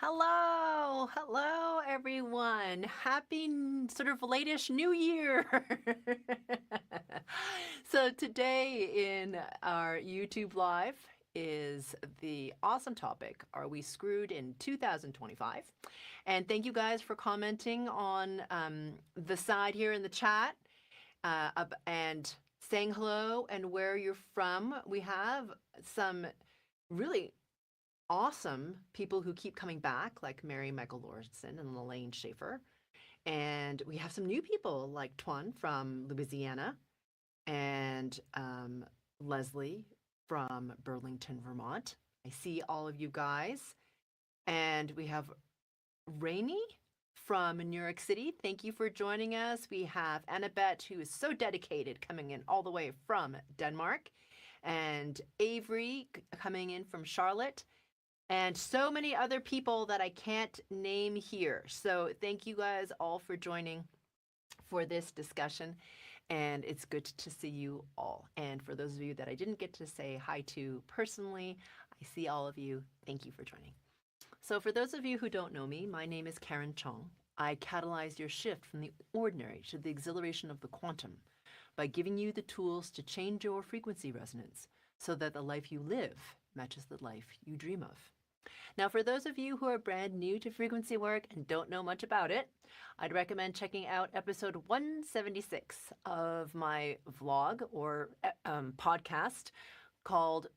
Hello, everyone. Happy sort of late-ish New Year. So today in our YouTube Live is the awesome topic, Are We Screwed in 2025? And thank you guys for commenting on the side here in the chat and saying hello and where you're from. We have some really awesome people who keep coming back, like Mary Michael Lawrenson and Elaine Schaefer. And we have some new people like Tuan from Louisiana and Leslie from Burlington, Vermont. I see all of you guys. And we have Rainey from New York City. Thank you for joining us. We have Annabette, who is so dedicated, coming in all the way from Denmark. And Avery coming in from Charlotte. And so many other people that I can't name here. So thank you guys all for joining for this discussion. And it's good to see you all. And for those of you that I didn't get to say hi to personally, I see all of you. Thank you for joining. So for those of you who don't know me, my name is Karen Chong. I catalyze your shift from the ordinary to the exhilaration of the quantum by giving you the tools to change your frequency resonance so that the life you live matches the life you dream of. Now, for those of you who are brand new to frequency work and don't know much about it, I'd recommend checking out episode 176 of my vlog or podcast called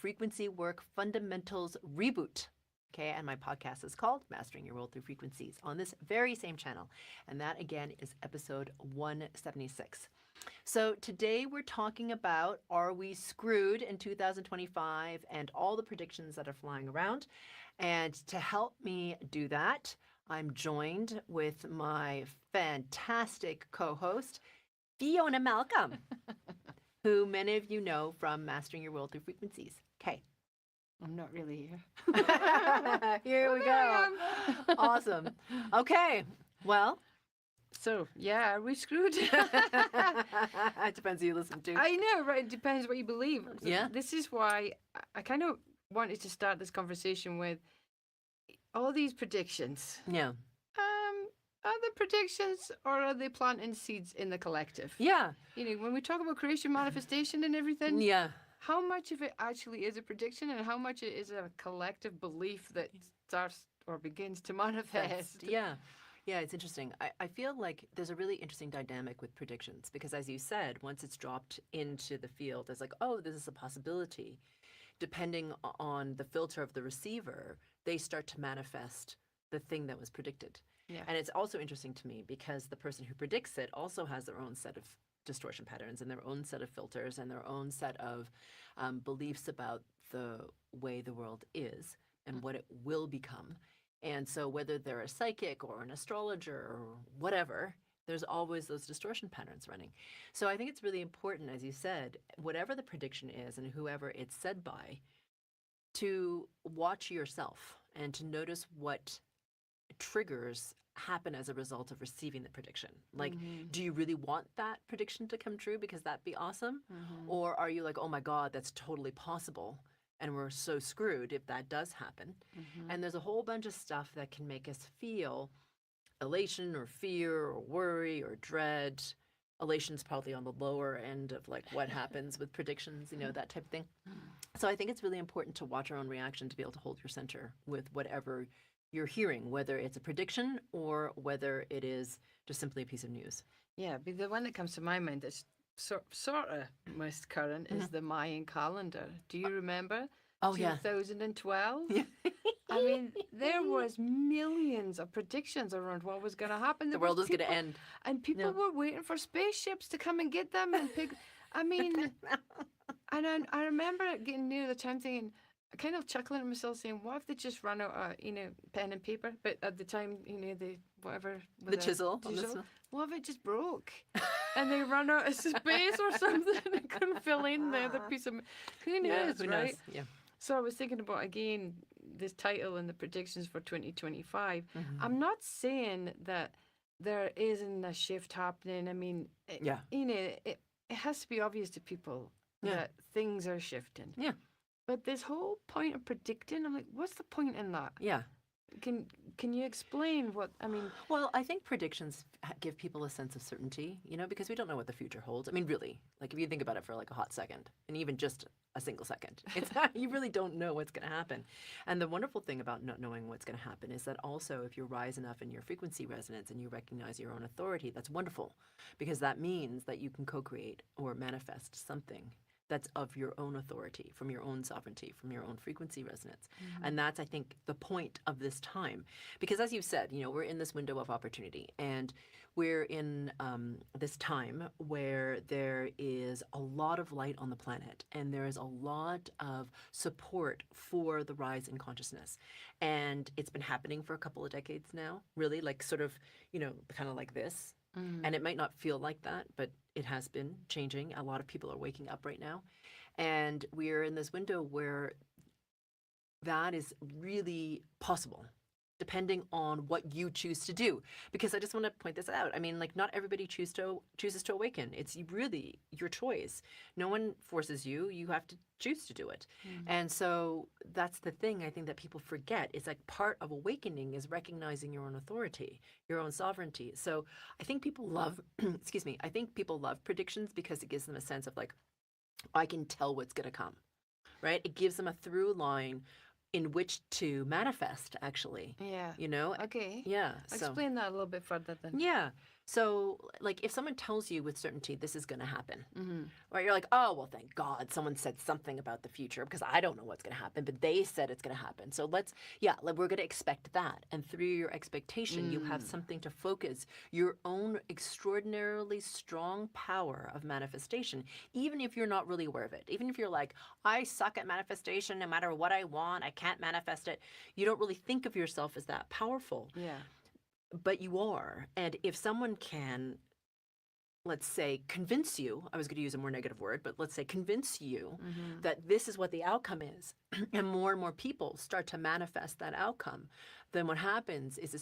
Frequency Work Fundamentals Reboot. Okay, and my podcast is called Mastering Your World Through Frequencies on this very same channel. And that, again, is episode 176. So today we're talking about, are we screwed in 2025, and all the predictions that are flying around. And to help me do that, I'm joined with my fantastic co-host, Fiona Malcolm, who many of you know from Mastering Your World Through Frequencies. Okay. I'm not really here. Here we go. Awesome. Okay. Well, so yeah, are we screwed? it depends who you listen to. I know, right? It depends what you believe. So yeah. This is why I kind of wanted to start this conversation with all these predictions. Yeah. Are they predictions or are they planting seeds in the collective? Yeah. You know, when we talk about creation, manifestation, and everything. Yeah. How much of it actually is a prediction and how much it is a collective belief that starts or begins to manifest? Yeah. Yeah, it's interesting. I feel like there's a really interesting dynamic with predictions because, as you said, once it's dropped into the field as like, oh, this is a possibility, depending on the filter of the receiver, they start to manifest the thing that was predicted. Yeah. And it's also interesting to me because the person who predicts it also has their own set of distortion patterns and their own set of filters and their own set of beliefs about the way the world is and what it will become. And so whether they're a psychic or an astrologer or whatever, there's always those distortion patterns running. So I think it's really important, as you said, whatever the prediction is and whoever it's said by, to watch yourself and to notice what triggers happen as a result of receiving the prediction. Like, do you really want that prediction to come true because that'd be awesome? Or are you like, oh my God, that's totally possible and we're so screwed if that does happen? And there's a whole bunch of stuff that can make us feel elation or fear or worry or dread. Elation's probably on the lower end of like what happens with predictions, you know, that type of thing. So I think it's really important to watch our own reaction to be able to hold your center with whatever you're hearing, whether it's a prediction or whether it is just simply a piece of news. Yeah, but the one that comes to my mind that's sort of most current is the Mayan calendar. Do you remember? Oh, yeah. 2012? I mean, there was millions of predictions around what was going to happen. The world was going to end. And people were waiting for spaceships to come and get them and pick. I mean, and I remember getting near the time thinking, kind of chuckling at myself saying, what if they just run out of, pen and paper? But at the time, the whatever. The chisel. What if it just broke? And they run out of space or something and couldn't fill in the other piece of... Who knows, who right? knows? Yeah. So I was thinking about, again, this title and the predictions for 2025. I'm not saying that there isn't a shift happening. I mean, it has to be obvious to people that things are shifting. Yeah. But this whole point of predicting, I'm like, what's the point in that? Yeah. can you explain what I mean? Well, I think predictions give people a sense of certainty, because we don't know what the future holds. I mean, really, like if you think about it for like a hot second, and even just a single second, you really don't know what's going to happen. And the wonderful thing about not knowing what's going to happen is that also if you rise enough in your frequency resonance and you recognize your own authority, that's wonderful, because that means that you can co-create or manifest something that's of your own authority, from your own sovereignty, from your own frequency resonance. And that's, I think, the point of this time. Because as you said, we're in this window of opportunity, and we're in this time where there is a lot of light on the planet, and there is a lot of support for the rise in consciousness. And it's been happening for a couple of decades now, really, like sort of, kind of like this. And it might not feel like that, but it has been changing. A lot of people are waking up right now. And we're in this window where that is really possible, depending on what you choose to do. Because I just want to point this out. I mean, like, not everybody chooses to awaken. It's really your choice. No one forces you. You have to choose to do it. And so that's the thing I think that people forget. It's like part of awakening is recognizing your own authority, your own sovereignty. So I think people love, excuse me, I think people love predictions because it gives them a sense of like, I can tell what's going to come, right? It gives them a through line in which to manifest, actually. Yeah. Okay. Yeah. Explain that a little bit further then. Yeah. So, like, if someone tells you with certainty this is going to happen, right? You're like, oh, well, thank God someone said something about the future, because I don't know what's going to happen, but they said it's going to happen. So like, we're going to expect that. And through your expectation, you have something to focus your own extraordinarily strong power of manifestation, even if you're not really aware of it. Even if you're like, I suck at manifestation, no matter what I want, I can't manifest it. You don't really think of yourself as that powerful. Yeah. But you are. And if someone can, let's say, convince you, I was going to use a more negative word, but let's say convince you that this is what the outcome is, and more people start to manifest that outcome, then what happens is it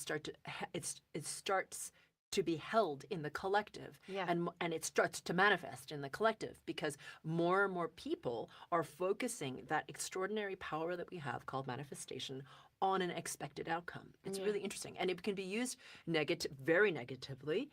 starts to be held in the collective, and it starts to manifest in the collective, because more and more people are focusing that extraordinary power that we have called manifestation on an expected outcome. It's really interesting. And it can be used very negatively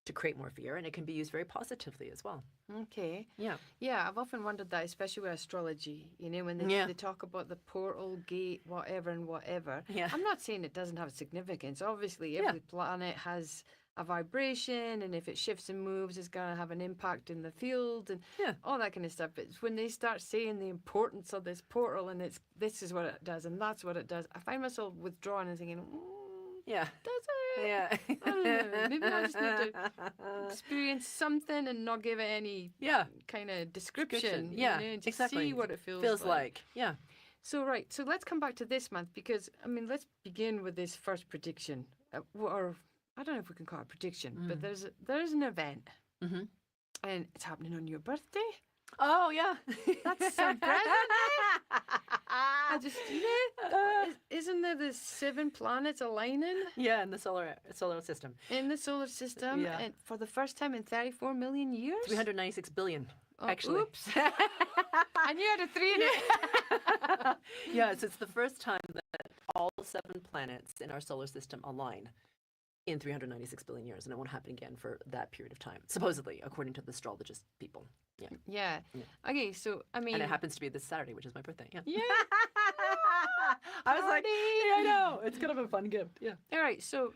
to create more fear, and it can be used very positively as well. Okay. Yeah. Yeah, I've often wondered that, especially with astrology, when they talk about the portal, gate, whatever and whatever. Yeah. I'm not saying it doesn't have significance. Obviously, every planet has a vibration, and if it shifts and moves, it's going to have an impact in the field and all that kind of stuff. But when they start saying the importance of this portal and this is what it does and that's what it does, I find myself withdrawing and thinking, does it? Yeah. I don't know. Maybe I just need to experience something and not give it any kind of description. Yeah, and just exactly. see what it feels like. Yeah. So let's come back to this month, because let's begin with this first prediction, or I don't know if we can call it a prediction, but there's an event, and it's happening on your birthday. Oh yeah, That's some present. I just isn't there the 7 planets aligning? Yeah, in the solar system. In the solar system, and for the first time in 34 million years. 396 billion. Actually. Oops. I knew I had a 3 in it. Yes, it's the first time that all 7 planets in our solar system align in 396 billion years, and it won't happen again for that period of time, supposedly, according to the astrologist people. Yeah. Okay, so and it happens to be this Saturday, which is my birthday. Yeah. I was like, I know, it's kind of a fun gift. Yeah. All right, so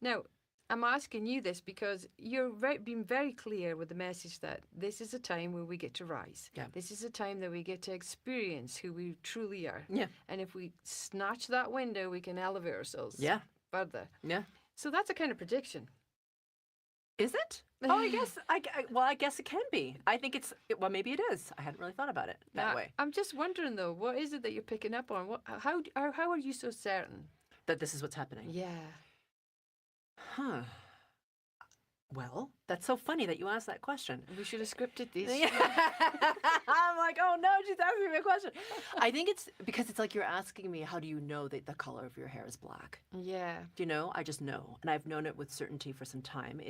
now I'm asking you this because you're being very clear with the message that this is a time where we get to rise. Yeah. This is a time that we get to experience who we truly are. Yeah. And if we snatch that window, we can elevate ourselves further. Yeah. So that's a kind of prediction. Is it? Oh, I guess. I guess it can be. I think well, maybe it is. I hadn't really thought about it that way. I'm just wondering though, what is it that you're picking up on? How are you so certain that this is what's happening? Yeah. Huh. Well, that's so funny that you asked that question. We should have scripted these. I'm like, oh no, she's asking me a question. I think it's because it's like you're asking me, how do you know that the color of your hair is black? Yeah. Do you know? I just know. And I've known it with certainty for some time.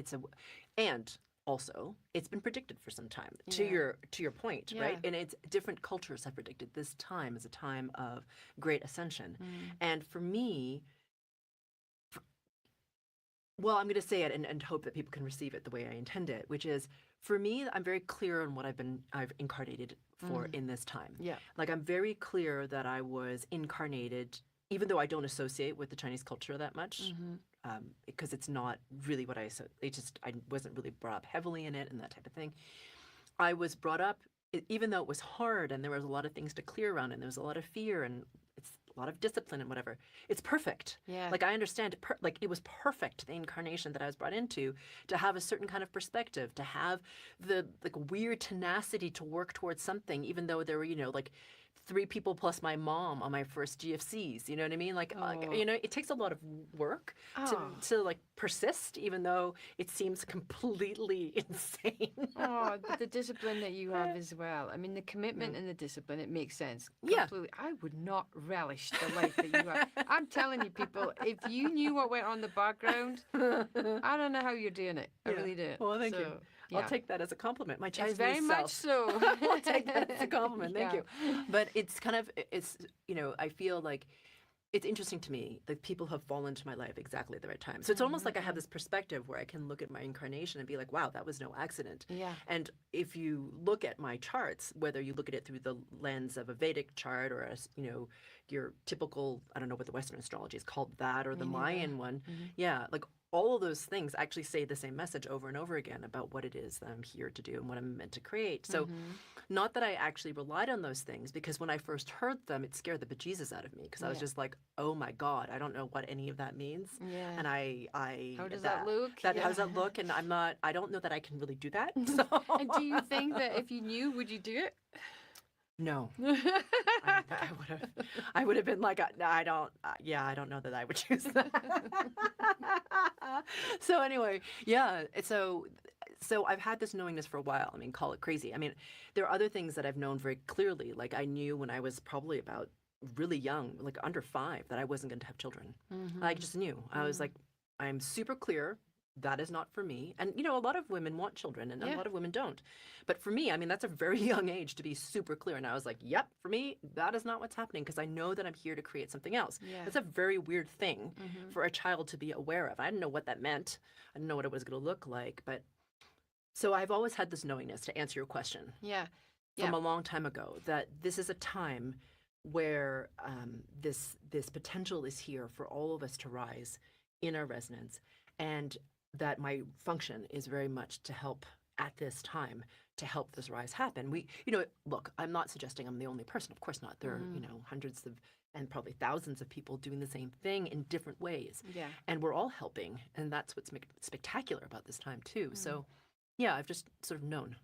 And also, it's been predicted for some time, to your point, right? And it's different cultures have predicted this time as a time of great ascension. And for me, well, I'm going to say it and hope that people can receive it the way I intend it, which is for me, I'm very clear on what I've incarnated for in this time. Yeah. Like I'm very clear that I was incarnated, even though I don't associate with the Chinese culture that much, because it's not really what I wasn't really brought up heavily in it and that type of thing. I was brought up, even though it was hard and there was a lot of things to clear around and there was a lot of fear and it's a lot of discipline and whatever. It's perfect. Yeah. Like I understand, like it was perfect, the incarnation that I was brought into, to have a certain kind of perspective, to have the like weird tenacity to work towards something, even though there were, like 3 people plus my mom on my first GFCs. You know what I mean? Like, it takes a lot of work to like persist, even though it seems completely insane. But the discipline that you have as well. I mean, the commitment and the discipline, it makes sense. Yeah. Completely. I would not relish the life that you have. I'm telling you, people, if you knew what went on in the background, I don't know how you're doing it. I really do. Well, thank you. Yeah. I'll take that as a compliment. My Chinese very self. much so. I'll take that as a compliment. Thank you. But it's kind of, I feel like it's interesting to me that people have fallen into my life exactly at the right time. So it's almost like I have this perspective where I can look at my incarnation and be like, wow, that was no accident. Yeah. And if you look at my charts, whether you look at it through the lens of a Vedic chart or your typical, I don't know what the Western astrology is called, that, or the Mayan one. Yeah, like all of those things actually say the same message over and over again about what it is that I'm here to do and what I'm meant to create. So not that I actually relied on those things, because when I first heard them, it scared the bejesus out of me, because I was just like, oh my God, I don't know what any of that means. Yeah. And how does that look? How does that look? And I don't know that I can really do that. So. And do you think that if you knew, would you do it? No, I don't think I would have. I would have been like, I don't know that I would choose that. So anyway, yeah. So I've had this knowingness for a while. I mean, call it crazy. I mean, there are other things that I've known very clearly. Like I knew when I was probably about really young, like under 5, that I wasn't going to have children. I just knew. I was like, I'm super clear. That is not for me. And, a lot of women want children and a lot of women don't. But for me, I mean, that's a very young age to be super clear. And I was like, yep, for me, that is not what's happening, because I know that I'm here to create something else. Yeah. That's a very weird thing for a child to be aware of. I didn't know what that meant. I didn't know what it was going to look like. But so I've always had this knowingness, to answer your question. From a long time ago, that this is a time where this potential is here for all of us to rise in our resonance, and that my function is very much to help at this time, to help this rise happen. Look, I'm not suggesting I'm the only person. Of course not. There are, hundreds of and probably thousands of people doing the same thing in different ways. Yeah. And we're all helping. And that's what's spectacular about this time too. So yeah, I've just sort of known.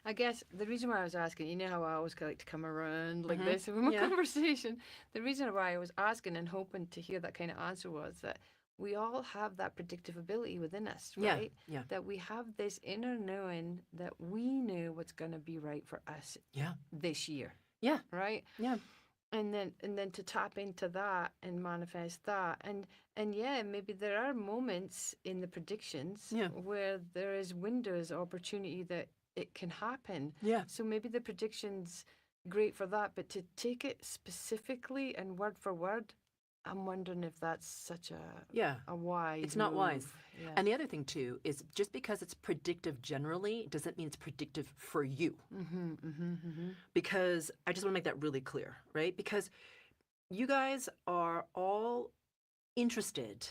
I guess the reason why I was asking, you know how I always like to come around like this in my conversation. The reason why I was asking and hoping to hear that kind of answer was that we all have that predictive ability within us, right? Yeah. That we have this inner knowing that we knew what's going to be right for us this year. Yeah. Right? Yeah. And then to tap into that and manifest that. And yeah, maybe there are moments in the predictions where there is windows of opportunity that it can happen. Yeah. So maybe the prediction's great for that, but to take it specifically and word for word, I'm wondering if that's such a wise It's not move. wise. Yeah. And the other thing too is, just because it's predictive generally doesn't mean it's predictive for you. Because I just want to make that really clear, right? Because you guys are all interested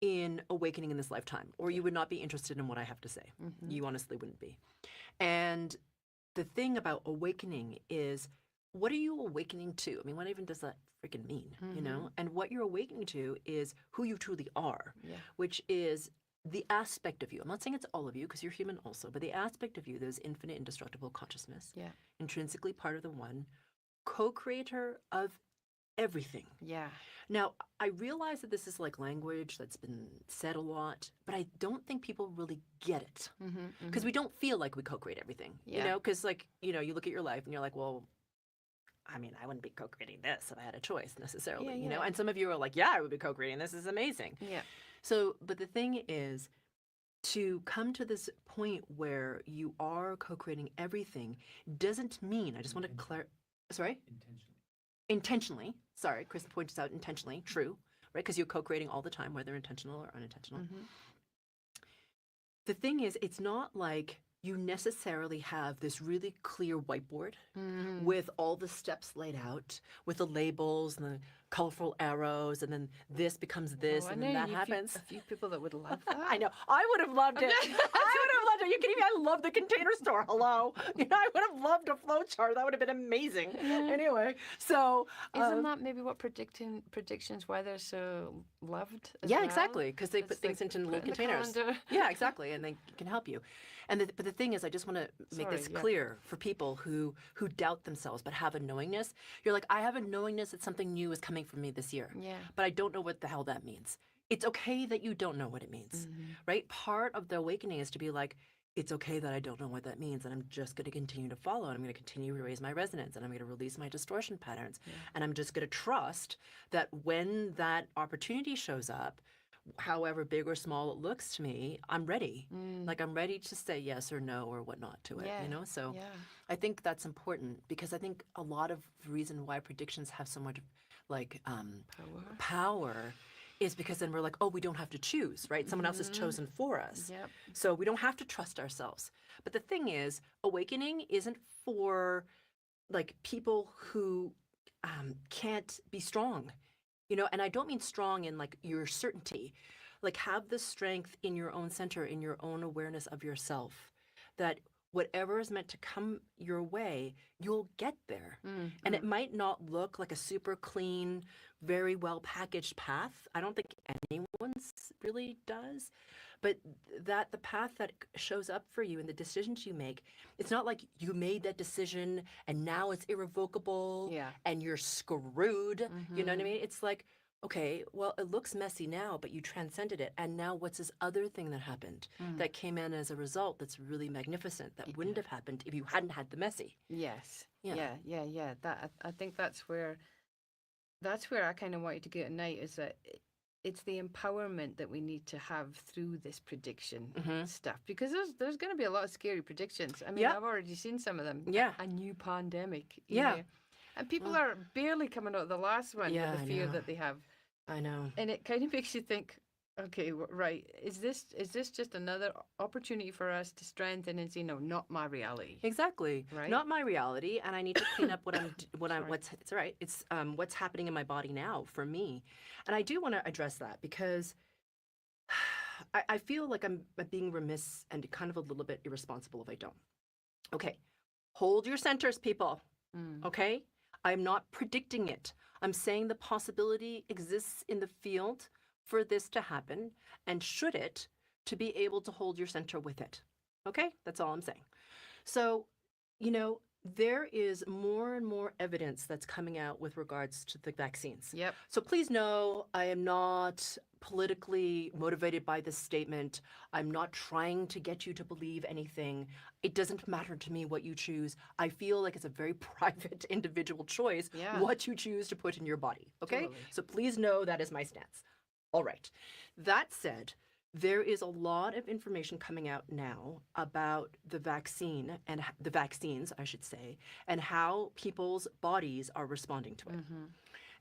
in awakening in this lifetime, or you would not be interested in what I have to say. You honestly wouldn't be. And the thing about awakening is, what are you awakening to? I mean, what even does that freaking mean, And what you're awakening to is who you truly are, which is the aspect of you. I'm not saying it's all of you, because you're human also, but the aspect of you that is infinite, indestructible consciousness, intrinsically part of the one, co-creator of everything. Yeah. Now, I realize that this is like language that's been said a lot, but I don't think people really get it, because we don't feel like we co-create everything, because you look at your life and you're like, well, I mean, I wouldn't be co-creating this if I had a choice necessarily, you know? And some of you are like, yeah, I would be co-creating this. This is amazing. Yeah. So, but the thing is, to come to this point where you are co-creating everything doesn't mean, I just want to sorry? Intentionally. Sorry, Chris points out intentionally. True, right? Because you're co-creating all the time, whether intentional or unintentional. the thing is, it's not like you necessarily have this really clear whiteboard with all the steps laid out, with the labels and the colorful arrows, and then this becomes this, I and know then that happens. a few people that would love that. I know. I would have loved it. I would have loved it. You kidding me? I love the Container Store. Hello. I would have loved a flow chart. That would have been amazing. Anyway, so isn't that maybe what predictions why they're so loved? As yeah, well? exactly, because they It's put things like, into put little it in the containers. calendar. Yeah, exactly, and they can help you. But the thing is, I just want to make this clear for people who doubt themselves but have a knowingness. You're like, I have a knowingness that something new is coming for me this year, but I don't know what the hell that means. It's okay that you don't know what it means, right? Part of the awakening is to be like, it's okay that I don't know what that means, and I'm just going to continue to follow, and I'm going to continue to raise my resonance, and I'm going to release my distortion patterns, and I'm just going to trust that when that opportunity shows up, however big or small it looks to me, I'm ready. Like, I'm ready to say yes or no or whatnot to it, So I think that's important, because I think a lot of the reason why predictions have so much like power is because then we're like, oh, we don't have to choose, right? Someone else has chosen for us. So we don't have to trust ourselves. But the thing is, awakening isn't for like people who can't be strong. And I don't mean strong in like your certainty, like have the strength in your own center, in your own awareness of yourself, that whatever is meant to come your way, you'll get there. And it might not look like a super clean, very well packaged path. I don't think anyone's really does. But that the path that shows up for you and the decisions you make, it's not like you made that decision and now it's irrevocable and you're screwed. You know what I mean? It's like, okay, well, it looks messy now, but you transcended it. And now what's this other thing that happened that came in as a result that's really magnificent, that wouldn't have happened if you hadn't had the messy? Yes. Yeah. That I think that's where I kind of wanted to get at night, is that it's the empowerment that we need to have through this prediction stuff, because there's going to be a lot of scary predictions. I mean, I've already seen some of them. A new pandemic. You know? And people are barely coming out of the last one with the fear that they have. I know. And it kind of makes you think, okay, right, is this just another opportunity for us to strengthen and say, no, not my reality? Exactly. Right? Not my reality, and I need to clean up it's all right. It's what's happening in my body now for me. And I do want to address that, because I feel like I'm being remiss and kind of a little bit irresponsible if I don't. Okay. Hold your centers, people. Okay? I'm not predicting it. I'm saying the possibility exists in the field for this to happen, and should it, to be able to hold your center with it. Okay? That's all I'm saying. So, there is more and more evidence that's coming out with regards to the vaccines. So please know, I am not politically motivated by this statement. I'm not trying to get you to believe anything. It doesn't matter to me what you choose. I feel like it's a very private individual choice what you choose to put in your body. Okay? Totally. So please know that is my stance. All right. That said, there is a lot of information coming out now about the vaccine and the vaccines, I should say, and how people's bodies are responding to it.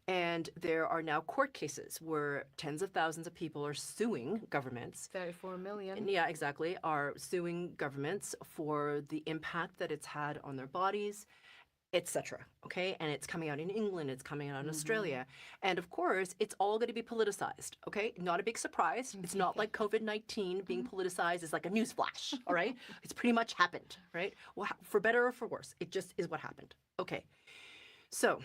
And there are now court cases where tens of thousands of people are suing governments. 34 million. Yeah, exactly. Are suing governments for the impact that it's had on their bodies, etc. Okay, and it's coming out in England, it's coming out in Australia, and of course, it's all going to be politicized. Okay, not a big surprise. It's not like COVID-19 being politicized is like a news flash. All right, it's pretty much happened. Right, well, for better or for worse, it just is what happened. Okay, so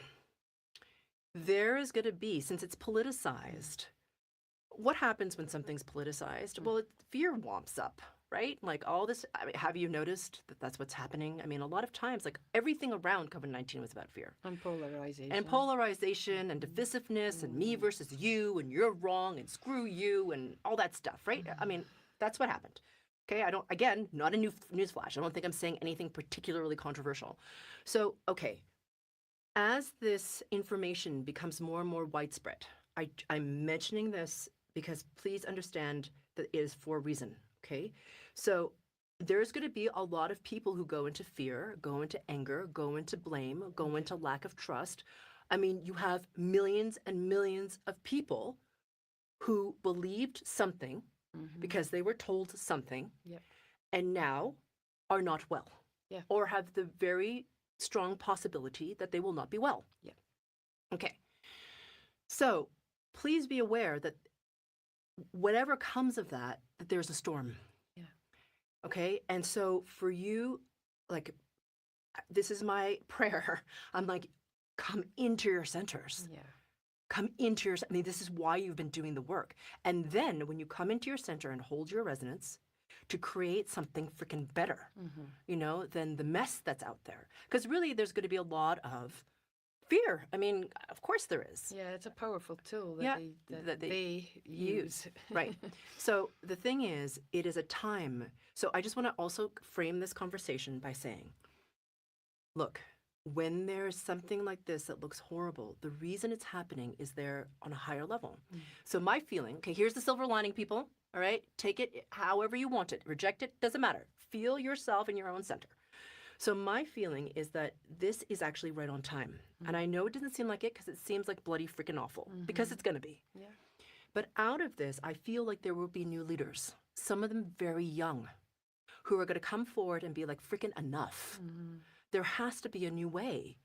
there is going to be, since it's politicized, what happens when something's politicized? Well, fear wamps up. Right? Like all this, I mean, have you noticed that that's what's happening? I mean, a lot of times, like everything around COVID-19 was about fear. And polarization. And divisiveness and me versus you and you're wrong and screw you and all that stuff, right? I mean, that's what happened. Okay, again, not a news flash. I don't think I'm saying anything particularly controversial. So, okay, as this information becomes more and more widespread, I'm mentioning this because please understand that it is for a reason. Okay, so there's going to be a lot of people who go into fear, go into anger, go into blame, go into lack of trust. I mean, you have millions and millions of people who believed something because they were told something Yep. and now are not well. Yeah. Or have the very strong possibility that they will not be well. Yep. Okay. So please be aware that whatever comes of that there's a storm. Yeah. Okay. And so for you, like, this is my prayer. I'm like, come into your centers. Yeah. Come into your, I mean, this is why you've been doing the work. And then when you come into your center and hold your resonance to create something freaking better, you know, than the mess that's out there. Because really there's going to be a lot of fear. I mean, of course there is. Yeah, it's a powerful tool that, Yeah, that they use. Right. So the thing is, it is a time. So I just want to also frame this conversation by saying, look, when there's something like this that looks horrible, the reason it's happening is they're on a higher level. So my feeling, okay, here's the silver lining, people. All right, take it however you want it. Reject it, doesn't matter. Feel yourself in your own center. So my feeling is that this is actually right on time. And I know it doesn't seem like it because it seems like bloody freaking awful, because it's going to be. Yeah. But out of this, I feel like there will be new leaders, some of them very young, who are going to come forward and be like, freaking enough. There has to be a new way.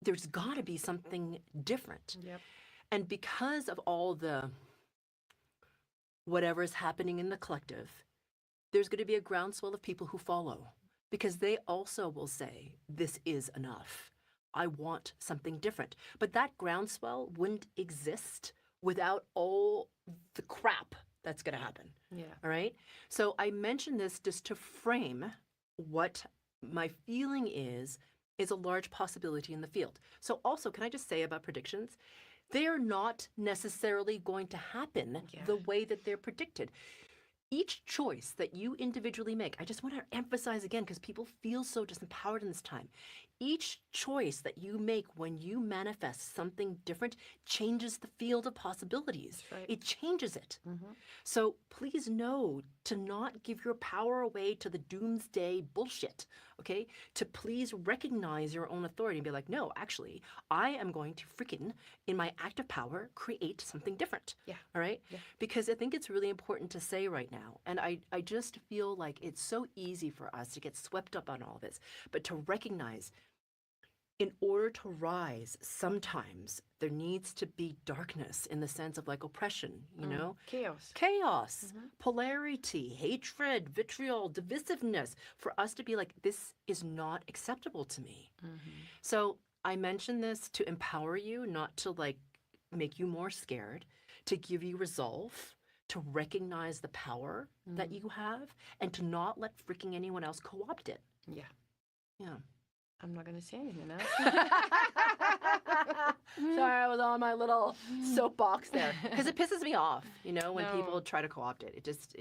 There's got to be something different. Yep. And because of all the whatever is happening in the collective, there's going to be a groundswell of people who follow, because they also will say, this is enough. I want something different. But that groundswell wouldn't exist without all the crap that's going to happen. Yeah. All right. So I mention this just to frame what my feeling is a large possibility in the field. So also, can I just say about predictions? They are not necessarily going to happen the way that they're predicted. Each choice that you individually make, I just want to emphasize again, because people feel so disempowered in this time. Each choice that you make when you manifest something different changes the field of possibilities. That's right. It changes it. So please know to not give your power away to the doomsday bullshit, okay? To please recognize your own authority and be like, no, actually, I am going to freaking, in my act of power, create something different. Yeah. All right? Yeah. Because I think it's really important to say right now, and I just feel like it's so easy for us to get swept up on all this, but to recognize, in order to rise, sometimes there needs to be darkness in the sense of like oppression, you know? Chaos. Polarity, hatred, vitriol, divisiveness, for us to be like, this is not acceptable to me. So I mention this to empower you, not to like make you more scared, to give you resolve, to recognize the power that you have, and to not let freaking anyone else co-opt it. Yeah. Yeah. I'm not going to say anything else. Sorry, I was on my little soapbox there. Because it pisses me off, you know, when No. people try to co-opt it. It just,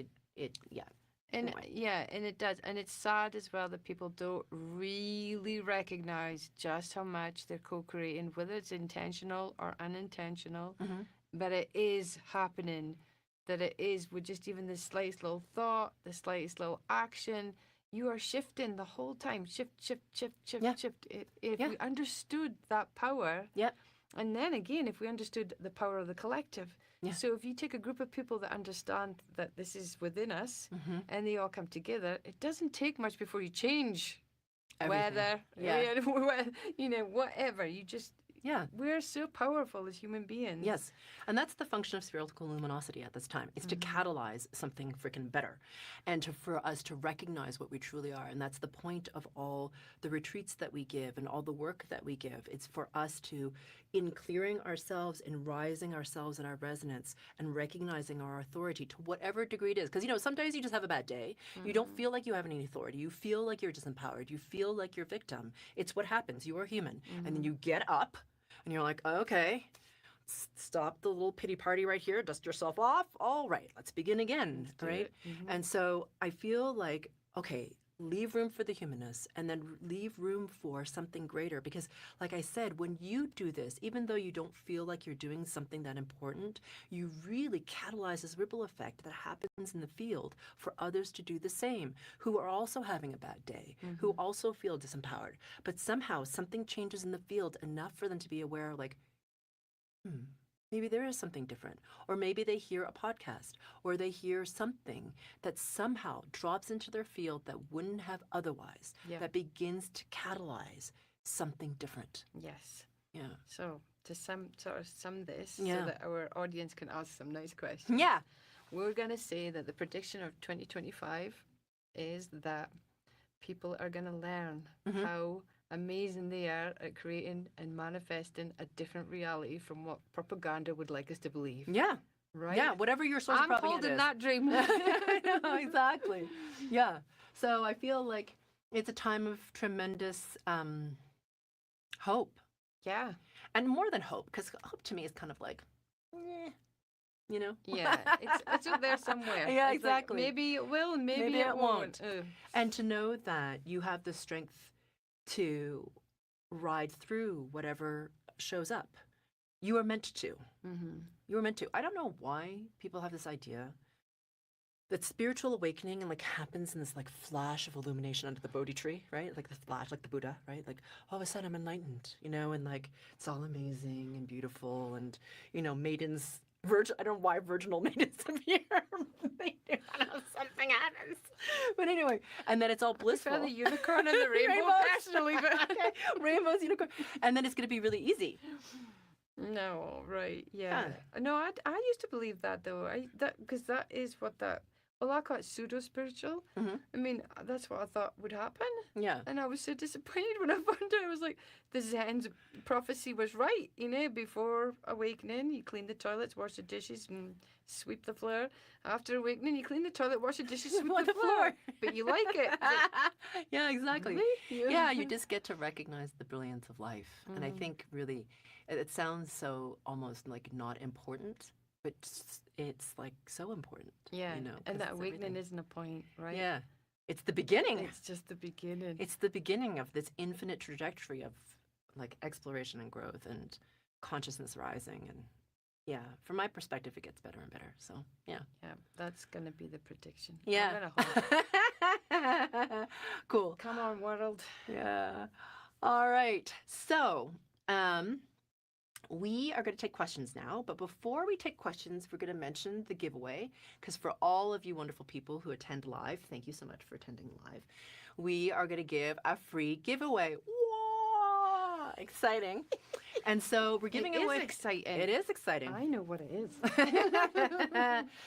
yeah. And Anyway. yeah, and it does. And it's sad as well that people don't really recognize just how much they're co-creating, whether it's intentional or unintentional. But it is happening, that it is with just even the slightest little thought, the slightest little action. You are shifting the whole time. Shift. Yeah. If we understood that power, Yep. and then again, if we understood the power of the collective. Yeah. So if you take a group of people that understand that this is within us, and they all come together, it doesn't take much before you change Everything. weather, you know, whatever. You just, Yeah. we're so powerful as human beings. Yes. And that's the function of spherical luminosity at this time. It's to catalyze something freaking better, and for us to recognize what we truly are. And that's the point of all the retreats that we give and all the work that we give. It's for us to, in clearing ourselves and rising ourselves in our resonance and recognizing our authority to whatever degree it is. Because, you know, some days you just have a bad day. You don't feel like you have any authority. You feel like you're disempowered. You feel like you're victim. It's what happens. You are human. And then you get up and you're like, okay, stop the little pity party right here. Dust yourself off. All right, let's begin again, right? And so I feel like, okay, leave room for the humanness and then leave room for something greater. Because like I said, when you do this, even though you don't feel like you're doing something that important, you really catalyze this ripple effect that happens in the field for others to do the same, who are also having a bad day, who also feel disempowered. But somehow something changes in the field enough for them to be aware, like, Maybe there is something different. Or maybe they hear a podcast or they hear something that somehow drops into their field that wouldn't have otherwise, Yeah. that begins to catalyze something different. Yes. Yeah. So to sum this Yeah. so that our audience can ask some nice questions. Yeah. We're going to say that the prediction of 2025 is that people are going to learn how amazing they are at creating and manifesting a different reality from what propaganda would like us to believe. Yeah. Right? Yeah. Whatever your source of I'm propaganda holding is. that dream. I know, exactly. Yeah. So I feel like it's a time of tremendous hope. Yeah. And more than hope, because hope to me is kind of like, you know? Yeah. It's up there somewhere. Yeah, It's like, exactly. maybe it will, maybe Maybe it it won't. And to know that you have the strength to ride through whatever shows up. You are meant to. Mm-hmm. You are meant to. I don't know why people have this idea that spiritual awakening and like happens in this like flash of illumination under the Bodhi tree, right? Like the flash, like the Buddha, right? Like all of a sudden I'm enlightened, you know, and like it's all amazing and beautiful and, you know, maidens, I don't know why virginal maidens appear. They do. I don't know, something happens. But anyway, and then it's all blissful. I prefer the unicorn and the rainbow Rainbows. personally, but Okay, rainbows, unicorn. And then it's going to be really easy. no, right? Yeah. No, I used to believe that though. Because that is what that. Well, I call it pseudo spiritual. Mhm. I mean, that's what I thought would happen, Yeah. and I was so disappointed when I found out. I was like, the Zen's prophecy was right. You know, before awakening, you clean the toilets, wash the dishes, and sweep the floor. After awakening, you clean the toilet, wash the dishes, sweep On the floor. But you like it. It's like, Yeah, exactly. really? Yeah, you just get to recognize the brilliance of life. And I Mm. think really, it sounds so almost like not important, but it's like so important. Yeah, you know, 'cause and that it's awakening everything. isn't a point, right? Yeah. It's the beginning. It's just the beginning. It's the beginning of this infinite trajectory of like exploration and growth and consciousness rising. And yeah, from my perspective, it gets better and better. So yeah. Yeah, that's gonna be the prediction. Yeah. I'm gonna hope. Cool. Come on, world. Yeah. All right. So, we are going to take questions now, but before we take questions, we're going to mention the giveaway because for all of you wonderful people who attend live, thank you so much for attending live. We are going to give a free giveaway. Whoa! Exciting. And so we're giving away. It is exciting. It is exciting. I know what it is.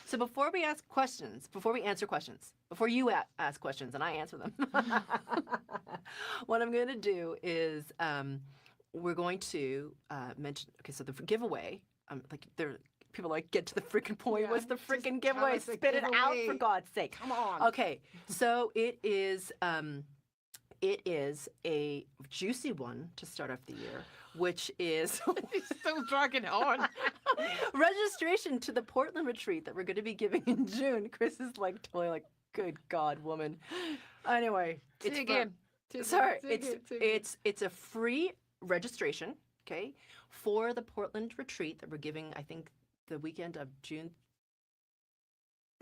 So before we ask questions, before we answer questions, before you ask questions and I answer them, what I'm going to do is we're going to mention. Okay, so the giveaway. Like people like get to the freaking point. Yeah, What's the just freaking tell giveaway? us the Spit it out for giveaway. God's sake. Come on. Okay, so it is a juicy one to start off the year, which is Still dragging it on. registration to the Portland retreat that we're going to be giving in June. Chris is like totally like, good God, woman. Anyway, Say it's again. Say sorry, again. Say again. it's a free registration, okay, for the Portland retreat that we're giving. I think the weekend of June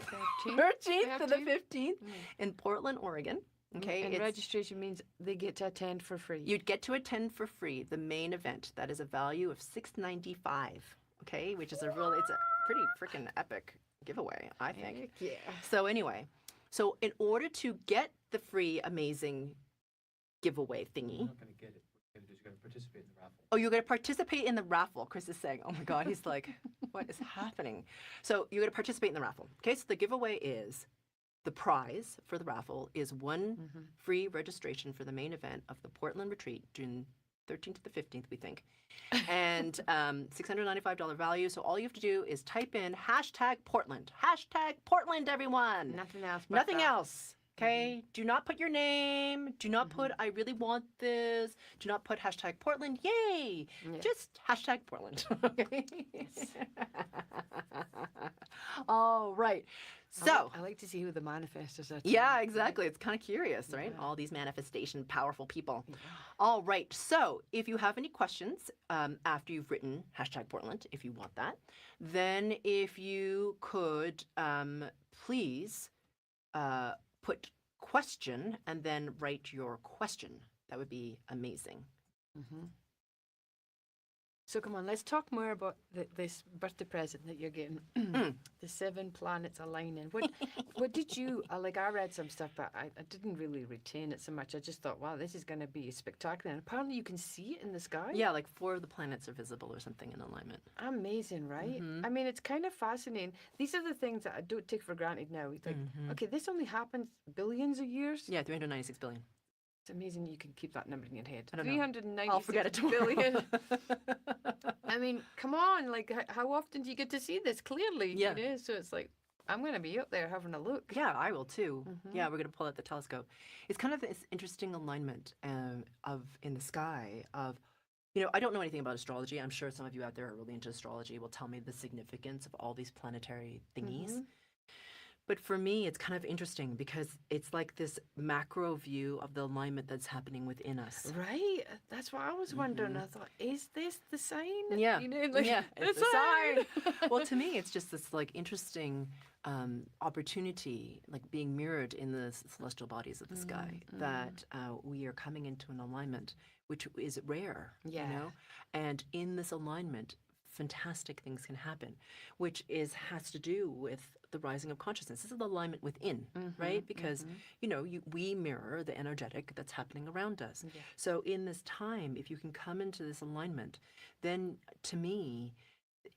13th to the 15th in Portland, Oregon. Okay, And registration means they get to attend for free. You'd get to attend for free the main event. That is a value of $695. Okay, which is it's a pretty freaking epic giveaway, I think. Heck yeah. So anyway, so in order to get the free amazing giveaway thingy. You're not going to get it. What you're going to do is you're going to participate in the raffle. Oh, you're going to participate in the raffle. Chris is saying, oh my God, he's like, what is happening? So you're going to participate in the raffle. Okay, so the giveaway is, the prize for the raffle is one free registration for the main event of the Portland retreat, June 13th to the 15th, we think. And $695 value. So all you have to do is type in #Portland. #Portland, everyone. Nothing else. But Nothing that. else. Okay, do not put your name. Do not put I really want this. Do not put #Portland. Yay! Yeah. Just #Portland. Okay. All right. So I like to see who the manifestors are. yeah, exactly. It's kind of curious, right? Yeah. All these manifestation, powerful people. All right. So if you have any questions after you've written #Portland, if you want that, then if you could please put question and then write your question. That would be amazing. Mm-hmm. So come on, let's talk more about this birthday present that you're getting. The 7 planets aligning. What did you like? I read some stuff, but I didn't really retain it so much. I just thought, wow, this is going to be spectacular. And apparently, you can see it in the sky. Yeah, like 4 of the planets are visible or something in alignment. Amazing, right? Mhm. I mean, it's kind of fascinating. These are the things that I don't take for granted now. It's like, okay, this only happened billions of years. Yeah, 396 billion. It's amazing you can keep that number in your head. I don't know. 396 I'll forget it tomorrow. billion. I mean, come on, like how often do you get to see this clearly? Yeah. You know? So it's like, I'm going to be up there having a look. Yeah, I will too. Mhm. Yeah, we're going to pull out the telescope. It's kind of this interesting alignment of in the sky of, I don't know anything about astrology. I'm sure some of you out there are really into astrology will tell me the significance of all these planetary thingies. Mhm. But for me, it's kind of interesting because it's like this macro view of the alignment that's happening within us. Right? That's what I was wondering. I thought, is this the sign? Yeah. You know, like, Yeah, it's the a sign. Well, to me, it's just this like interesting opportunity, like being mirrored in the celestial bodies of the sky, that we are coming into an alignment, which is rare, Yeah. And in this alignment, fantastic things can happen, which has to do with the rising of consciousness. This is the alignment within, right? Because we mirror the energetic that's happening around us. Yeah. So in this time, if you can come into this alignment, then to me,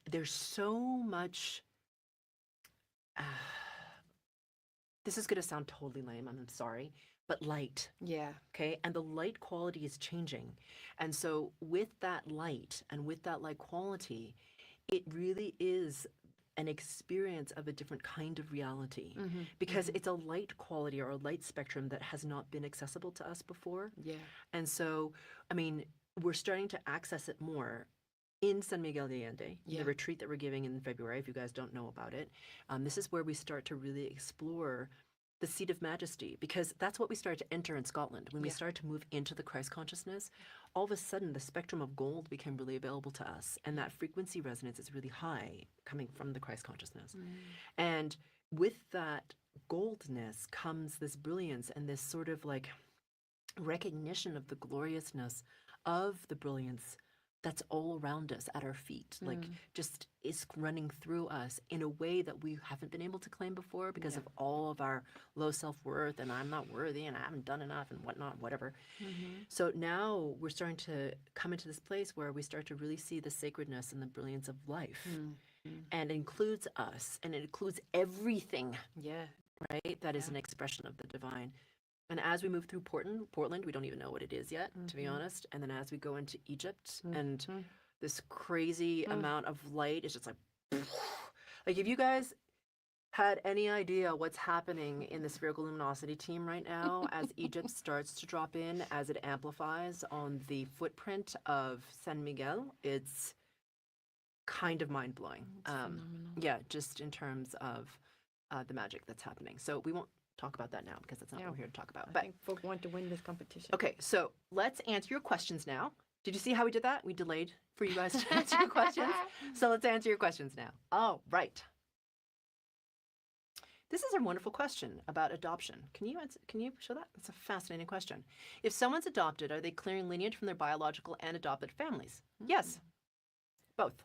there's so much. This is going to sound totally lame. I'm sorry, but light. Yeah. Okay. And the light quality is changing. And so with that light and with that light quality, it really is an experience of a different kind of reality because it's a light quality or a light spectrum that has not been accessible to us before. Yeah. And so, I mean, we're starting to access it more in San Miguel de Allende, Yeah. the retreat that we're giving in February, if you guys don't know about it. This is where we start to really explore the seat of majesty, because that's what we start to enter in Scotland. When we Yeah. start to move into the Christ consciousness, all of a sudden the spectrum of gold became really available to us. And that frequency resonance is really high coming from the Christ consciousness. And with that goldness comes this brilliance and this sort of like recognition of the gloriousness of the brilliance that's all around us at our feet, like just is running through us in a way that we haven't been able to claim before because of all of our low self-worth and I'm not worthy and I haven't done enough and whatnot, whatever. So now we're starting to come into this place where we start to really see the sacredness and the brilliance of life. And it includes us and it includes everything, Yeah. right? That is an expression of the divine. And as we move through Portland, we don't even know what it is yet, to be honest. And then as we go into Egypt and this crazy amount of light is just like if you guys had any idea what's happening in the spherical luminosity team right now as Egypt starts to drop in, as it amplifies on the footprint of San Miguel, it's kind of mind-blowing. Phenomenal. Yeah, just in terms of the magic that's happening. So we won't talk about that now because that's not what we're here to talk about. I But think folk want to win this competition. okay, so let's answer your questions now. Did you see how we did that? We delayed for you guys to answer your questions. So let's answer your questions now. Oh, right. This is a wonderful question about adoption. Can you show that? It's a fascinating question. If someone's adopted, are they clearing lineage from their biological and adopted families? Yes, both.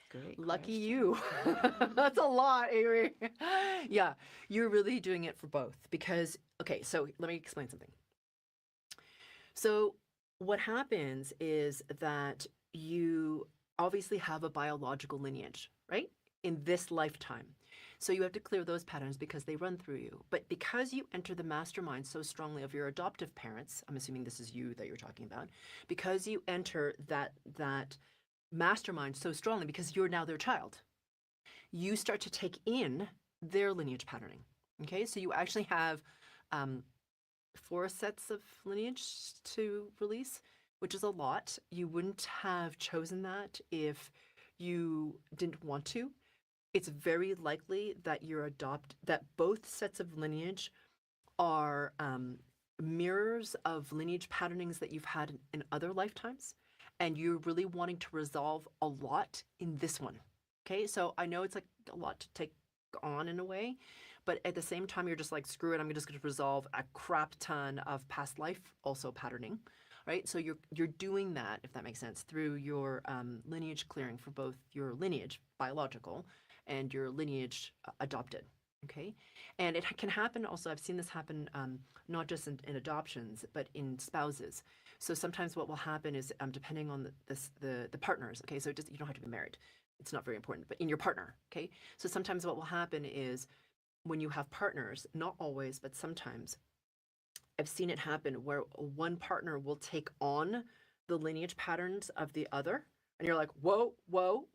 Great. Lucky question. you. That's a lot, Avery. Yeah, you're really doing it for both because, okay, so let me explain something. So what happens is that you obviously have a biological lineage, right? In this lifetime. So you have to clear those patterns because they run through you. But because you enter the mastermind so strongly of your adoptive parents, I'm assuming this is you that you're talking about, because you enter that mastermind so strongly because you're now their child, you start to take in their lineage patterning. Okay, so you actually have 4 sets of lineage to release, which is a lot. You wouldn't have chosen that if you didn't want to. It's very likely that that both sets of lineage are mirrors of lineage patternings that you've had in other lifetimes. And you're really wanting to resolve a lot in this one. Okay, so I know it's like a lot to take on in a way, but at the same time, you're just like, screw it, I'm just going to resolve a crap ton of past life also patterning. right? So you're doing that, if that makes sense, through your lineage clearing for both your lineage biological and your lineage adopted. Okay, and it can happen also. I've seen this happen not just in adoptions, but in spouses. So sometimes what will happen is, depending on the partners. Okay, so just you don't have to be married. It's not very important, but in your partner. Okay, so sometimes what will happen is when you have partners, not always, but sometimes, I've seen it happen where one partner will take on the lineage patterns of the other, and you're like, whoa, whoa,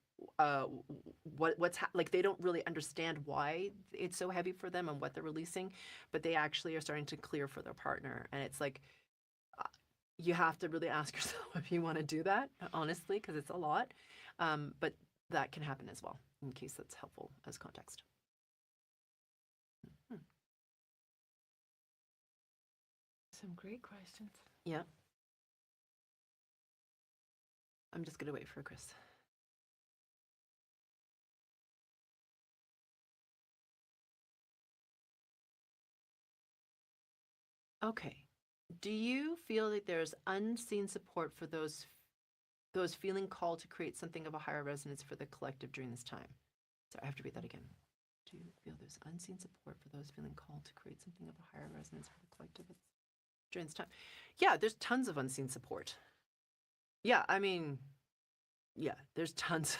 like they don't really understand why it's so heavy for them and what they're releasing, but they actually are starting to clear for their partner, and it's like you have to really ask yourself if you want to do that, honestly, because it's a lot, but that can happen as well, in case that's helpful as context. Some great questions. Yeah. I'm just going to wait for Chris. Okay. Do you feel that there's unseen support for those feeling called to create something of a higher resonance for the collective during this time? So I have to read that again. Do you feel there's unseen support for those feeling called to create something of a higher resonance for the collective during this time? Yeah, there's tons of unseen support. Yeah, I mean, yeah, there's tons.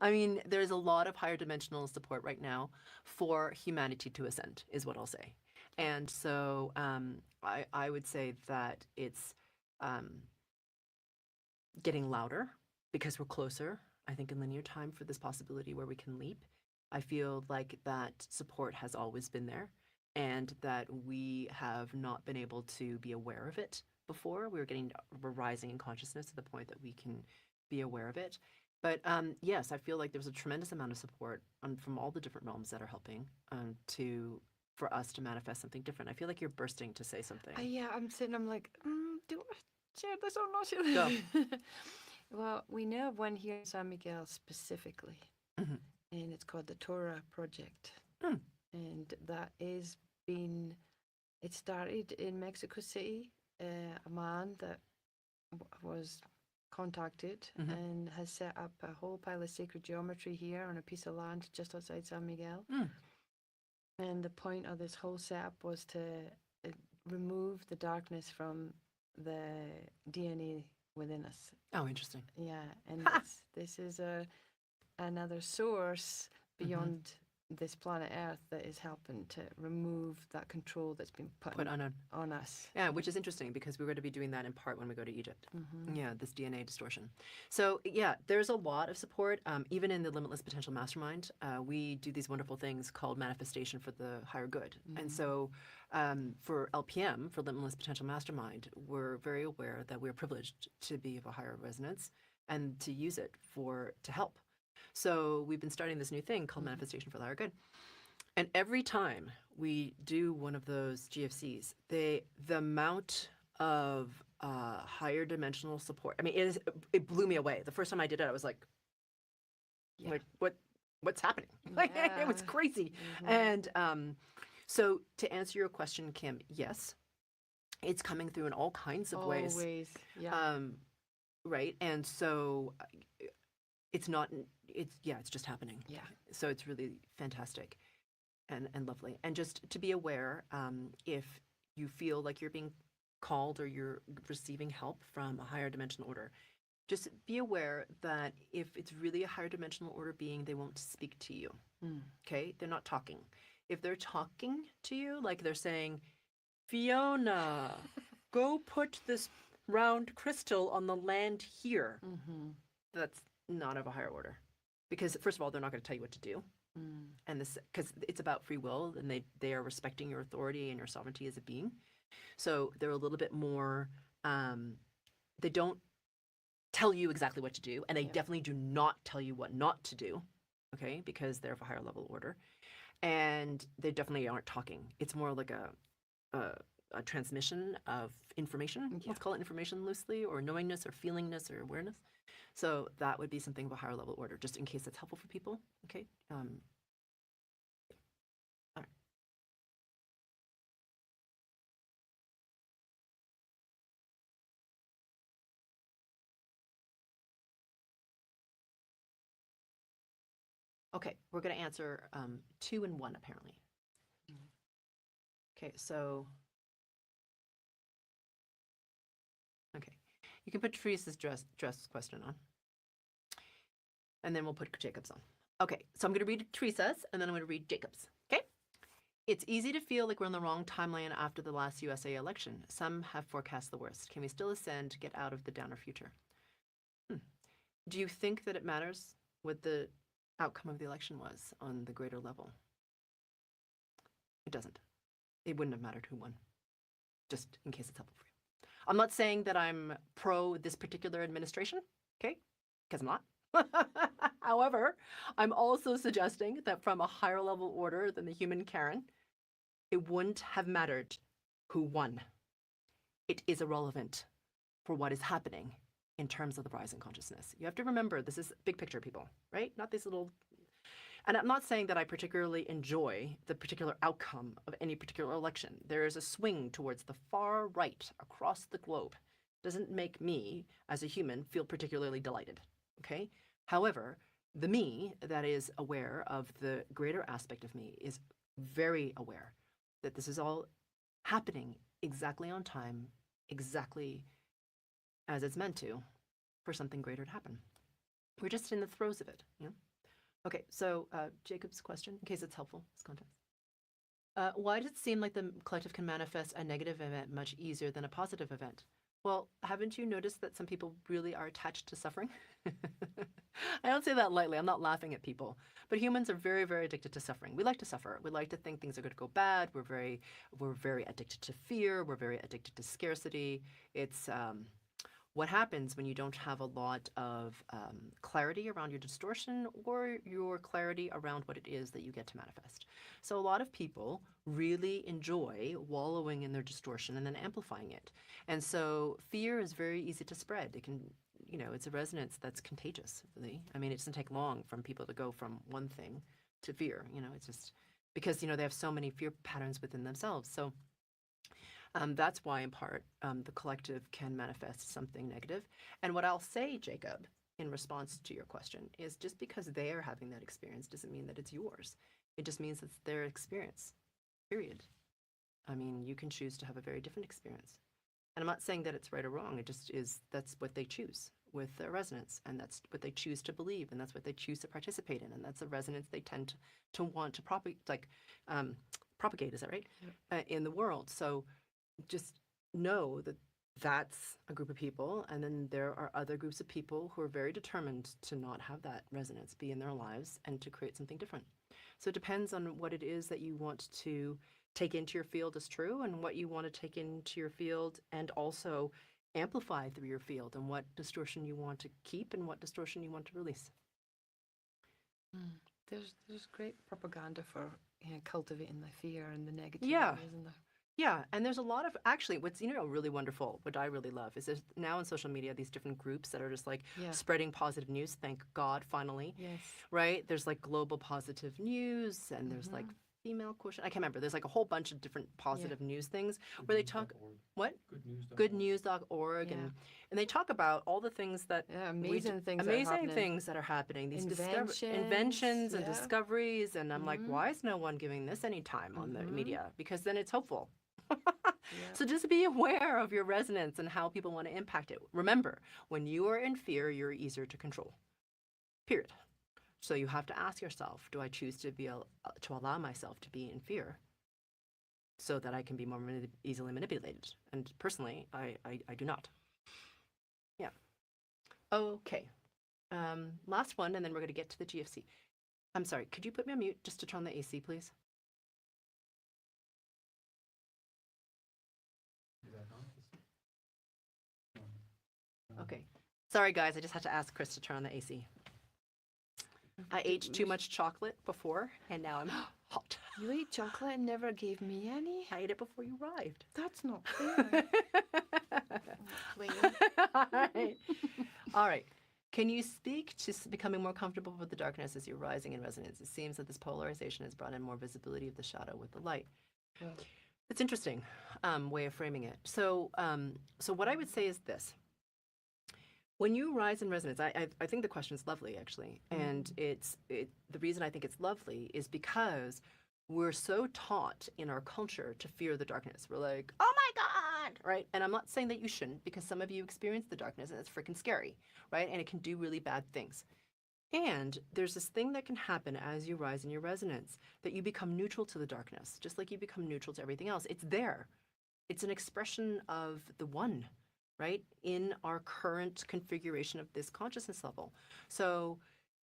I mean, there's a lot of higher dimensional support right now for humanity to ascend, is what I'll say. And so I would say that it's getting louder because we're closer, I think, in linear time for this possibility where we can leap. I feel like that support has always been there and that we have not been able to be aware of it before. We're rising in consciousness to the point that we can be aware of it. But yes, I feel like there's a tremendous amount of support from all the different realms that are helping for us to manifest something different. I feel like you're bursting to say something. Yeah, I'm like, do I share this or not share this? Well, we know of one here in San Miguel specifically, and it's called the Torah Project. And that is it started in Mexico City. A man that was contacted and has set up a whole pile of sacred geometry here on a piece of land just outside San Miguel. And the point of this whole setup was to remove the darkness from the DNA within us. Oh, interesting. Yeah, and this is another source beyond this planet Earth that is helping to remove that control that's been put on us. Yeah, which is interesting because we're going to be doing that in part when we go to Egypt. Yeah, this DNA distortion. So yeah, there's a lot of support. Even in the Limitless Potential Mastermind, we do these wonderful things called manifestation for the higher good. And so for LPM, for Limitless Potential Mastermind, we're very aware that we're privileged to be of a higher resonance and to use it to help. So we've been starting this new thing called Manifestation for the Higher Good. And every time we do one of those GFCs, the amount of higher dimensional support, I mean, it blew me away. The first time I did it, I was like, what's happening? Like, it was crazy. And so to answer your question, Kim, yes, it's coming through in all kinds of ways. Always, yeah. Right. And so it's just happening. Yeah. So it's really fantastic and lovely. And just to be aware, if you feel like you're being called or you're receiving help from a higher dimensional order, just be aware that if it's really a higher dimensional order being, they won't speak to you. Okay? They're not talking. If they're talking to you, like they're saying, Fiona, go put this round crystal on the land here. That's not of a higher order. Because first of all, they're not going to tell you what to do. And this, because it's about free will and they are respecting your authority and your sovereignty as a being. So they're a little bit more, they don't tell you exactly what to do. And they definitely do not tell you what not to do. Okay. Because they're of a higher level order. And they definitely aren't talking. It's more like a transmission of information. Let's call it information loosely, or knowingness or feelingness or awareness. So that would be something of a higher level order, just in case that's helpful for people. Okay. Okay, we're going to answer 2 and 1 apparently. Okay, so okay, you can put Teresa's dress question on, and then we'll put Jacob's on. Okay, so I'm going to read Teresa's, and then I'm going to read Jacob's. Okay, it's easy to feel like we're in the wrong timeline after the last USA election. Some have forecast the worst. Can we still ascend to get out of the downer future? Do you think that it matters what the outcome of the election was on the greater level? It doesn't. It wouldn't have mattered who won, just in case it's helpful for you. I'm not saying that I'm pro this particular administration, okay? Because I'm not. However, I'm also suggesting that from a higher level order than the human Karen, it wouldn't have mattered who won. It is irrelevant for what is happening in terms of the rise in consciousness. You have to remember, this is big picture, people, right? Not these little... And I'm not saying that I particularly enjoy the particular outcome of any particular election. There is a swing towards the far right across the globe. Doesn't make me, as a human, feel particularly delighted, okay? However, the me that is aware of the greater aspect of me is very aware that this is all happening exactly on time, exactly as it's meant to, for something greater to happen. We're just in the throes of it, you know? Okay, so Jacob's question, in case it's helpful, this context. Why does it seem like the collective can manifest a negative event much easier than a positive event? Well, haven't you noticed that some people really are attached to suffering? I don't say that lightly. I'm not laughing at people. But humans are very, very addicted to suffering. We like to suffer. We like to think things are going to go bad. We're very addicted to fear. We're very addicted to scarcity. It's what happens when you don't have a lot of clarity around your distortion or your clarity around what it is that you get to manifest. So a lot of people really enjoy wallowing in their distortion and then amplifying it. And so fear is very easy to spread. It can, you know, it's a resonance that's contagious, really. I mean, it doesn't take long from people to go from one thing to fear, you know, it's just because, you know, they have so many fear patterns within themselves. So that's why, in part, the collective can manifest something negative. And what I'll say, Jacob, in response to your question, is just because they are having that experience doesn't mean that it's yours. It just means it's their experience, period. I mean, you can choose to have a very different experience. And I'm not saying that it's right or wrong. It just is, that's what they choose with their resonance. And that's what they choose to believe. And that's what they choose to participate in. And that's a resonance they tend to want to propagate, is that right? Yep. In the world. So just know that that's a group of people, and then there are other groups of people who are very determined to not have that resonance be in their lives and to create something different. So it depends on what it is that you want to take into your field as true and what you want to take into your field and also amplify through your field, and what distortion you want to keep and what distortion you want to release. There's great propaganda for cultivating the fear and the negativity, isn't there? Yeah, and there's a lot of, actually, what's, you know, really wonderful, what I really love, is there's now on social media these different groups that are just like spreading positive news, thank God, finally. Yes. Right? There's like global positive news, and there's like female quotient, I can't remember, there's like a whole bunch of different positive news things where they talk, what? Goodnews.org, and they talk about all the things that, amazing things that are happening, these inventions and discoveries, and I'm like, why is no one giving this any time on the media? Because then it's hopeful. So just be aware of your resonance and how people want to impact it. Remember, when you are in fear, you're easier to control. Period. So you have to ask yourself, do I choose to to allow myself to be in fear so that I can be more easily manipulated? And personally, I do not. Yeah. Okay. Last one, and then we're going to get to the GFC. I'm sorry, could you put me on mute just to turn on the AC, please? Okay. Sorry, guys, I just had to ask Chris to turn on the AC. I ate too much chocolate before, and now I'm hot. You ate chocolate and never gave me any? I ate it before you arrived. That's not fair. All right. Can you speak to becoming more comfortable with the darkness as you're rising in resonance? It seems that this polarization has brought in more visibility of the shadow with the light. Well, it's interesting way of framing it. So what I would say is this. When you rise in resonance, I think the question is lovely, actually. And the reason I think it's lovely is because we're so taught in our culture to fear the darkness. We're like, oh my God, right? And I'm not saying that you shouldn't, because some of you experience the darkness and it's freaking scary, right? And it can do really bad things. And there's this thing that can happen as you rise in your resonance, that you become neutral to the darkness, just like you become neutral to everything else. It's there. It's an expression of the one, right? In our current configuration of this consciousness level. So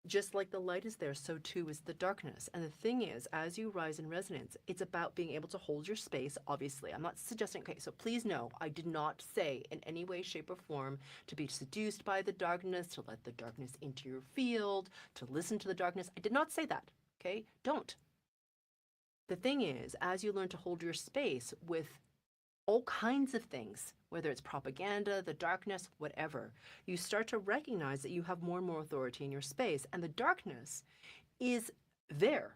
just like the light is there, so too is the darkness. And the thing is, as you rise in resonance, it's about being able to hold your space, obviously. I'm not suggesting, okay, so please know, I did not say in any way, shape, or form to be seduced by the darkness, to let the darkness into your field, to listen to the darkness. I did not say that, okay? Don't. The thing is, as you learn to hold your space with all kinds of things, whether it's propaganda, the darkness, whatever, you start to recognize that you have more and more authority in your space. And the darkness is there,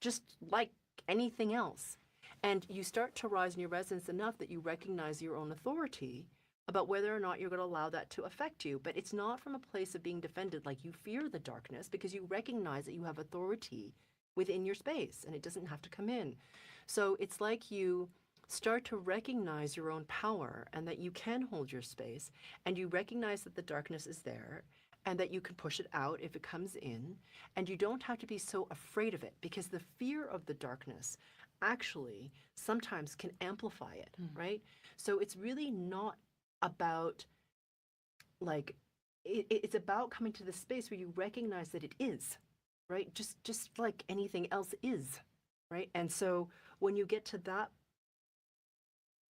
just like anything else. And you start to rise in your resonance enough that you recognize your own authority about whether or not you're going to allow that to affect you. But it's not from a place of being defended, like you fear the darkness, because you recognize that you have authority within your space and it doesn't have to come in. So it's like you start to recognize your own power and that you can hold your space, and you recognize that the darkness is there and that you can push it out if it comes in, and you don't have to be so afraid of it, because the fear of the darkness actually sometimes can amplify it, right? So it's really not about like it's about coming to the space where you recognize that it is, right? Just like anything else is, right? And so when you get to that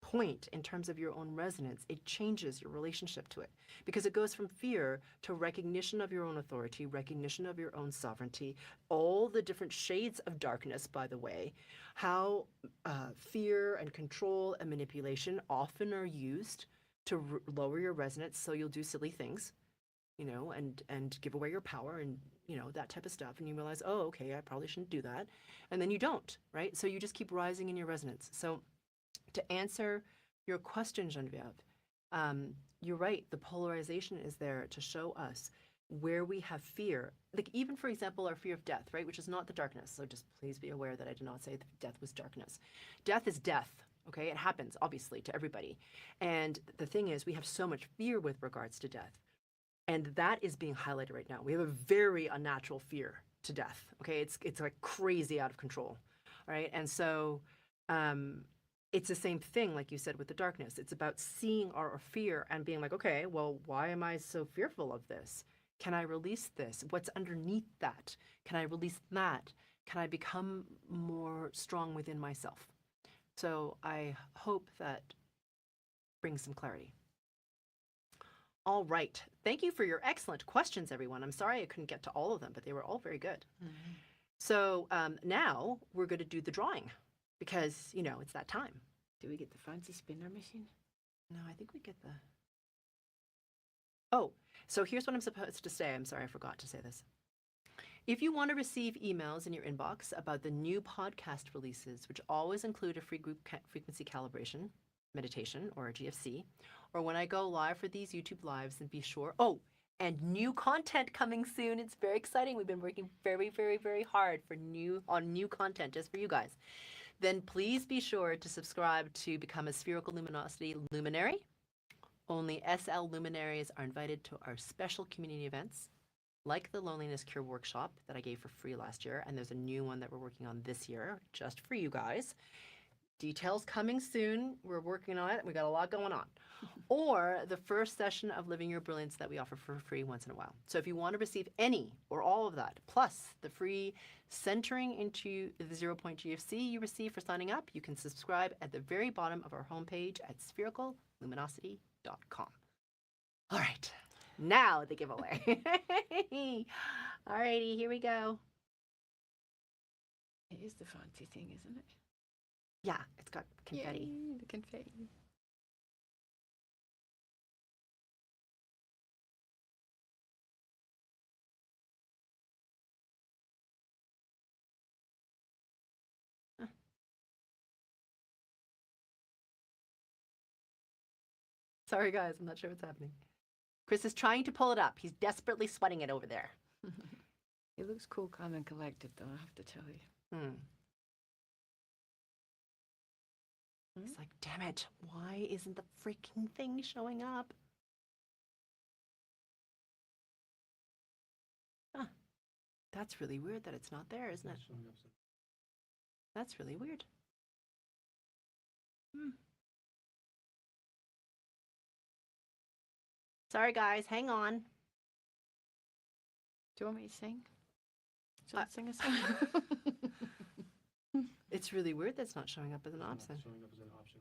point in terms of your own resonance, it changes your relationship to it, because it goes from fear to recognition of your own authority, recognition of your own sovereignty, all the different shades of darkness, by the way, how fear and control and manipulation often are used to lower your resonance, so you'll do silly things, you know, and give away your power and, you know, that type of stuff. And you realize, oh, okay, I probably shouldn't do that. And then you don't, right? So you just keep rising in your resonance. So to answer your question, Genevieve, you're right. The polarization is there to show us where we have fear. Like even, for example, our fear of death, right? Which is not the darkness. So just please be aware that I did not say that death was darkness. Death is death, okay? It happens, obviously, to everybody. And the thing is, we have so much fear with regards to death. And that is being highlighted right now. We have a very unnatural fear to death, okay? It's like crazy out of control, all right? And so, it's the same thing, like you said, with the darkness. It's about seeing our fear and being like, okay, well, why am I so fearful of this? Can I release this? What's underneath that? Can I release that? Can I become more strong within myself? So I hope that brings some clarity. All right. Thank you for your excellent questions, everyone. I'm sorry I couldn't get to all of them, but they were all very good. So now we're going to do the drawing, because, you know, it's that time. Do we get the fancy spinner machine? No, I think we get the... Oh, so here's what I'm supposed to say. I'm sorry, I forgot to say this. If you want to receive emails in your inbox about the new podcast releases, which always include a free group frequency calibration meditation, or a GFC, or when I go live for these YouTube lives, then be sure... Oh, and new content coming soon. It's very exciting. We've been working very, very, very hard on new content just for you guys. Then please be sure to subscribe to become a Spherical Luminosity Luminary. Only SL luminaries are invited to our special community events, like the Loneliness Cure workshop that I gave for free last year, and there's a new one that we're working on this year, just for you guys. Details coming soon. We're working on it. We got a lot going on. Or the first session of Living Your Brilliance that we offer for free once in a while. So if you want to receive any or all of that, plus the free Centering into the 0 Point GFC you receive for signing up, you can subscribe at the very bottom of our homepage at sphericalluminosity.com. All right, now the giveaway. All righty, here we go. It is the fancy thing, isn't it? Yeah, it's got confetti. Yay, the confetti. Sorry, guys, I'm not sure what's happening. Chris is trying to pull it up. He's desperately sweating it over there. He looks cool, calm, and collected, though, I have to tell you. Hmm. He's like, damn it, why isn't the freaking thing showing up? Huh. That's really weird that it's not there, isn't it? It's showing up some- That's really weird. Hmm. Sorry, guys, hang on. Do you want me to sing? Shall I sing a song? It's really weird that's not showing up as an it's not option. showing up as an option.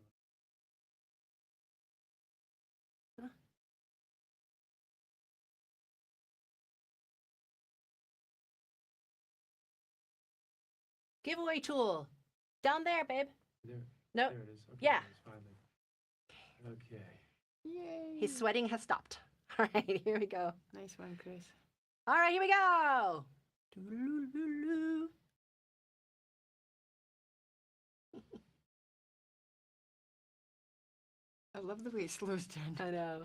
Giveaway tool. Down there, babe. There, Nope. there it is. Okay, Yeah. it's finally. Okay. Yay! His sweating has stopped. All right, here we go. Nice one, Chris. All right, here we go. Doo-doo-doo-doo-doo. I love the way it slows down. I know.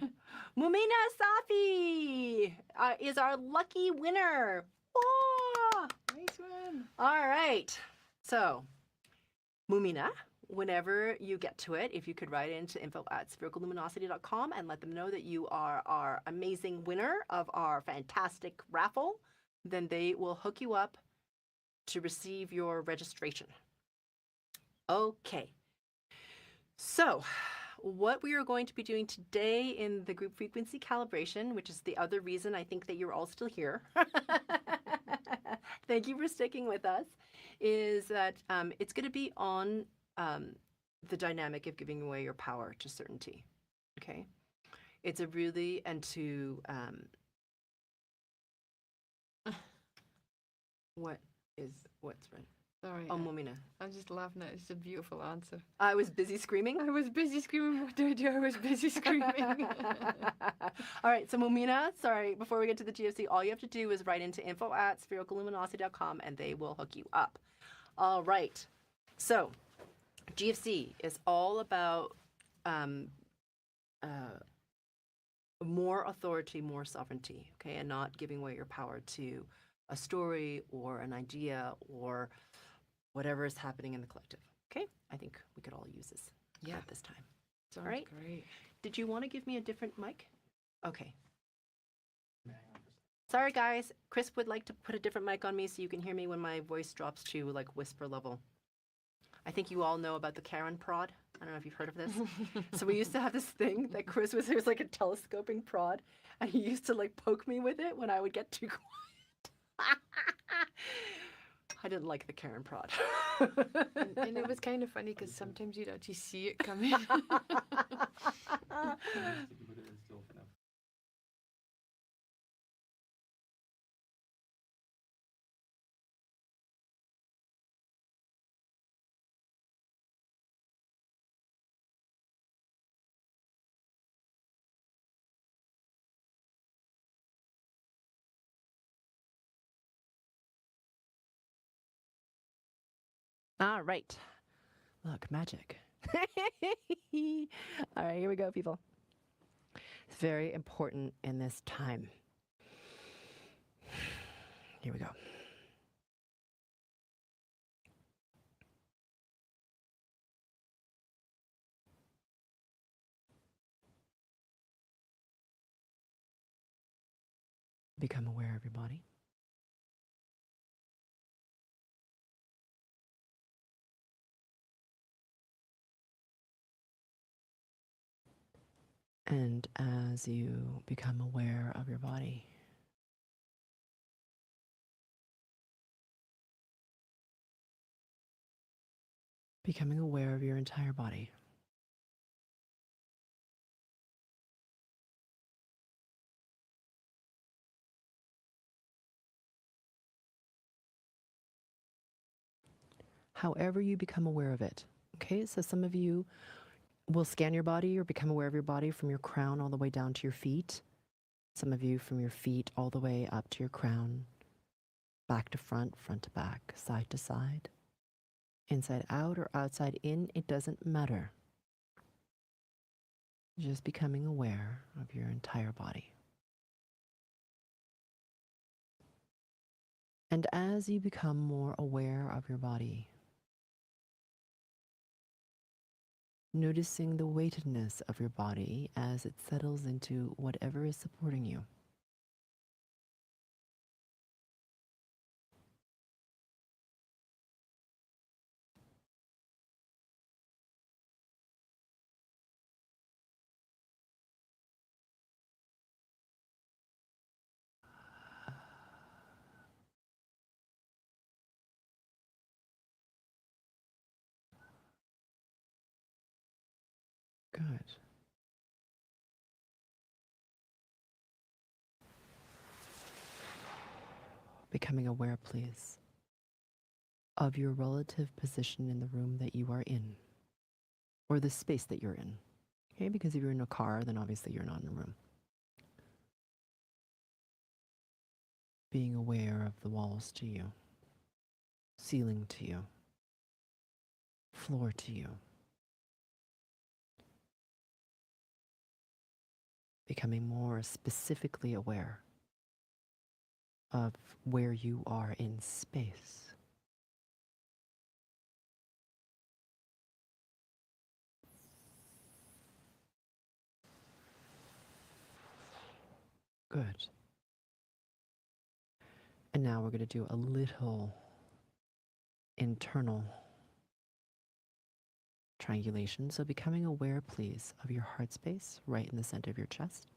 Mumina Safi is our lucky winner. Whoa! Nice one. All right. So, Mumina, whenever you get to it, if you could write into info@sphericalluminosity.com and let them know that you are our amazing winner of our fantastic raffle, then they will hook you up to receive your registration. Okay. So, what we are going to be doing today in the group frequency calibration, which is the other reason I think that you're all still here. Thank you for sticking with us. Is that it's going to be on the dynamic of giving away your power to certainty. Okay, it's a really and to what's right? Sorry. Oh, Mumina. I'm just laughing at it. It's a beautiful answer. I was busy screaming. I was busy screaming. What do I do? I was busy screaming. All right, so Mumina, sorry, before we get to the GFC, all you have to do is write into info@sphericalluminosity.com and they will hook you up. All right, so GFC is all about more authority, more sovereignty, okay, and not giving away your power to a story or an idea or whatever is happening in the collective. Okay, I think we could all use this Yeah. at this time. Sounds right. great. Did you want to give me a different mic? Okay. Hang on just- Sorry, guys. Chris would like to put a different mic on me so you can hear me when my voice drops to like whisper level. I think you all know about the Karen prod. I don't know if you've heard of this. So we used to have this thing that Chris was, it was like a telescoping prod, and he used to like poke me with it when I would get too quiet. I didn't like the Karen prod. And it was kind of funny because sometimes you'd actually see it coming. I'm just sticking with it and still for now. All right. Look, magic. All right, here we go, people. It's very important in this time. Here we go. Become aware of your body. And as you become aware of your body, becoming aware of your entire body. However you become aware of it. Okay, so some of you will scan your body or become aware of your body from your crown all the way down to your feet. Some of you from your feet all the way up to your crown, back to front, front to back, side to side, inside out or outside in, it doesn't matter. Just becoming aware of your entire body. And as you become more aware of your body, noticing the weightedness of your body as it settles into whatever is supporting you. Good. Becoming aware, please, of your relative position in the room that you are in, or the space that you're in. Okay, because if you're in a car, then obviously you're not in a room. Being aware of the walls to you, ceiling to you, floor to you. Becoming more specifically aware of where you are in space. Good. And now we're going to do a little internal triangulation. So becoming aware, please, of your heart space right in the center of your chest.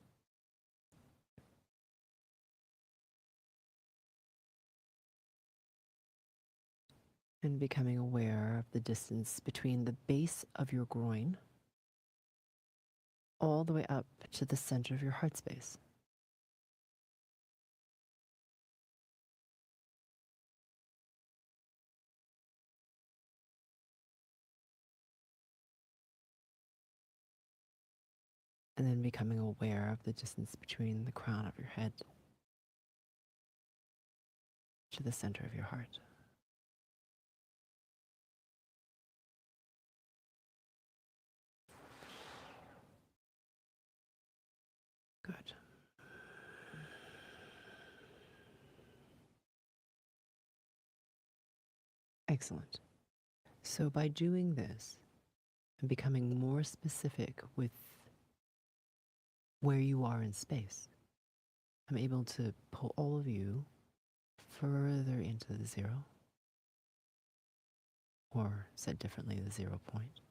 And becoming aware of the distance between the base of your groin all the way up to the center of your heart space. And then becoming aware of the distance between the crown of your head to the center of your heart. Good. Excellent. So by doing this and becoming more specific with where you are in space, I'm able to pull all of you further into the zero, or said differently, the 0 point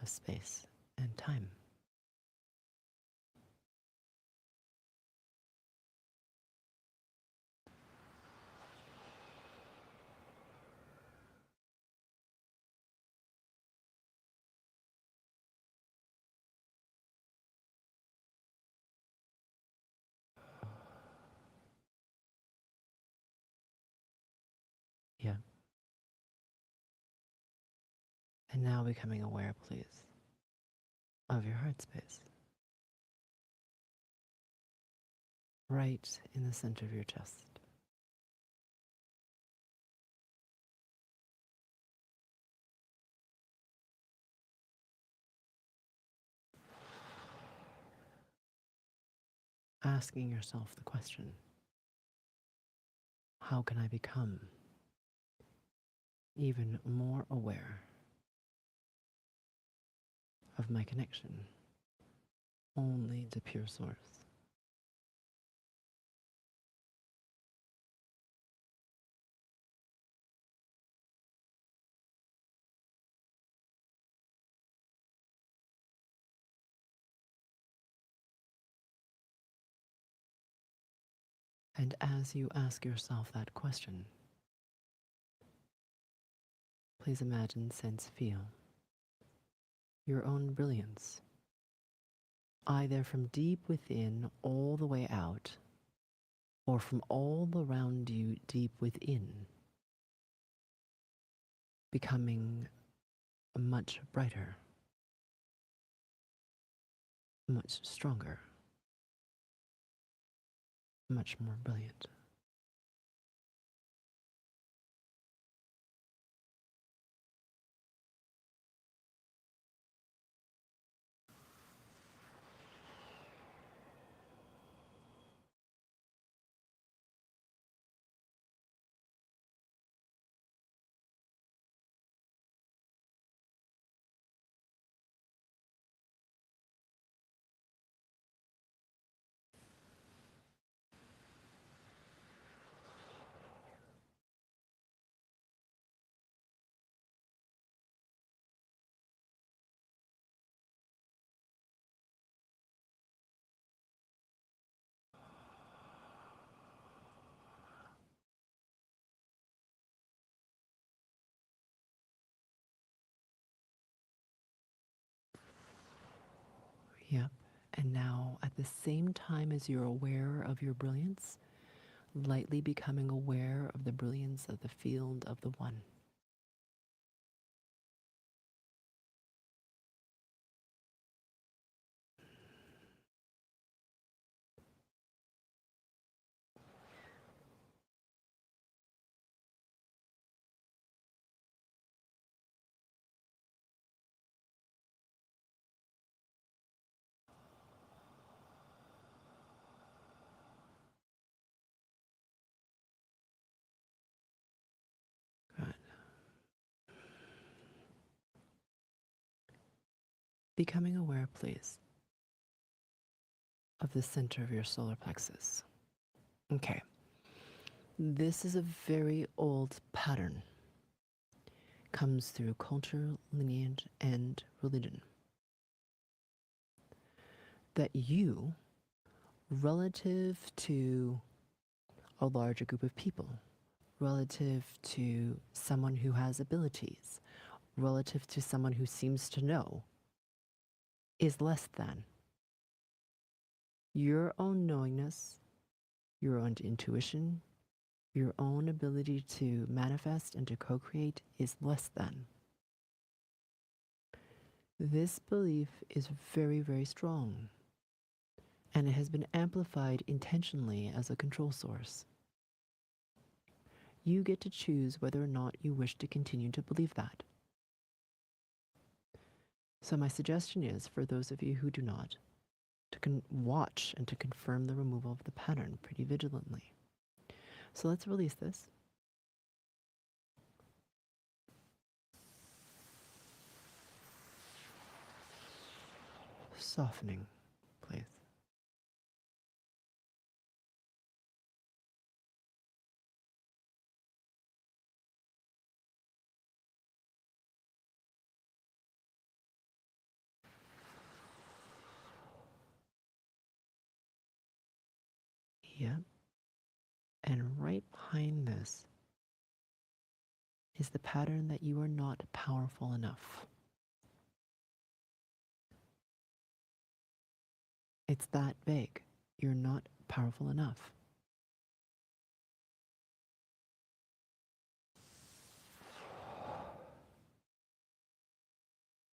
of space and time. Yeah. And now becoming aware, please, of your heart space. Right in the center of your chest. Asking yourself the question, how can I become even more aware of my connection only to pure source? And as you ask yourself that question, please imagine, sense, feel your own brilliance, either from deep within all the way out, or from all around you deep within, becoming much brighter, much stronger, much more brilliant. Yep. And now, at the same time as you're aware of your brilliance, lightly becoming aware of the brilliance of the field of the one. Good. Becoming aware, please, of the center of your solar plexus. Okay. This is a very old pattern. Comes through culture, lineage, and religion. That you, relative to a larger group of people, relative to someone who has abilities, relative to someone who seems to know, is less than. Your own knowingness, your own intuition, your own ability to manifest and to co-create is less than. This belief is very, very strong, and it has been amplified intentionally as a control source. You get to choose whether or not you wish to continue to believe that. So my suggestion is, for those of you who do not, to watch and to confirm the removal of the pattern pretty vigilantly. So let's release this. Softening, please. Yep. And right behind this is the pattern that you are not powerful enough. It's that vague. You're not powerful enough.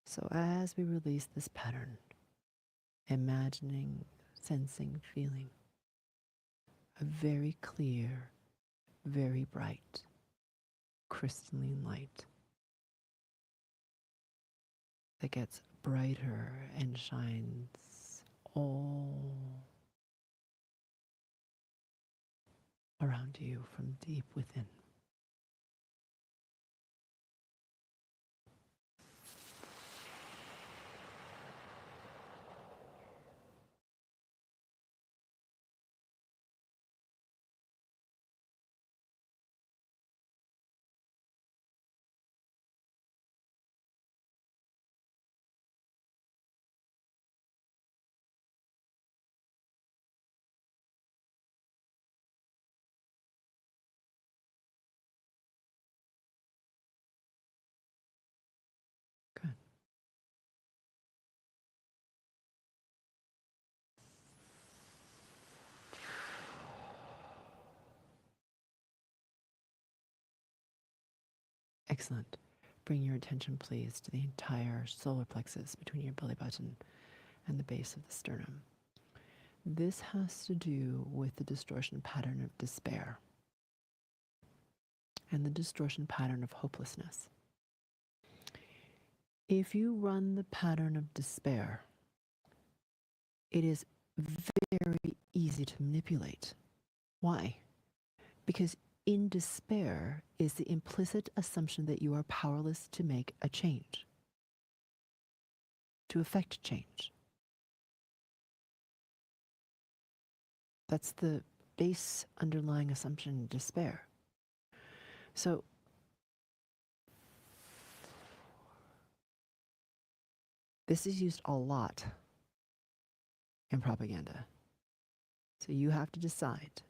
So as we release this pattern, imagining, sensing, feeling a very clear, very bright, crystalline light that gets brighter and shines all around you from deep within. Good. Excellent. Bring your attention, please, to the entire solar plexus between your belly button and the base of the sternum. This has to do with the distortion pattern of despair and the distortion pattern of hopelessness. If you run the pattern of despair, it is very easy to manipulate. Why? Because in despair is the implicit assumption that you are powerless to make a change, to effect change. That's the base underlying assumption in despair. So this is used a lot in propaganda. So you have to decide,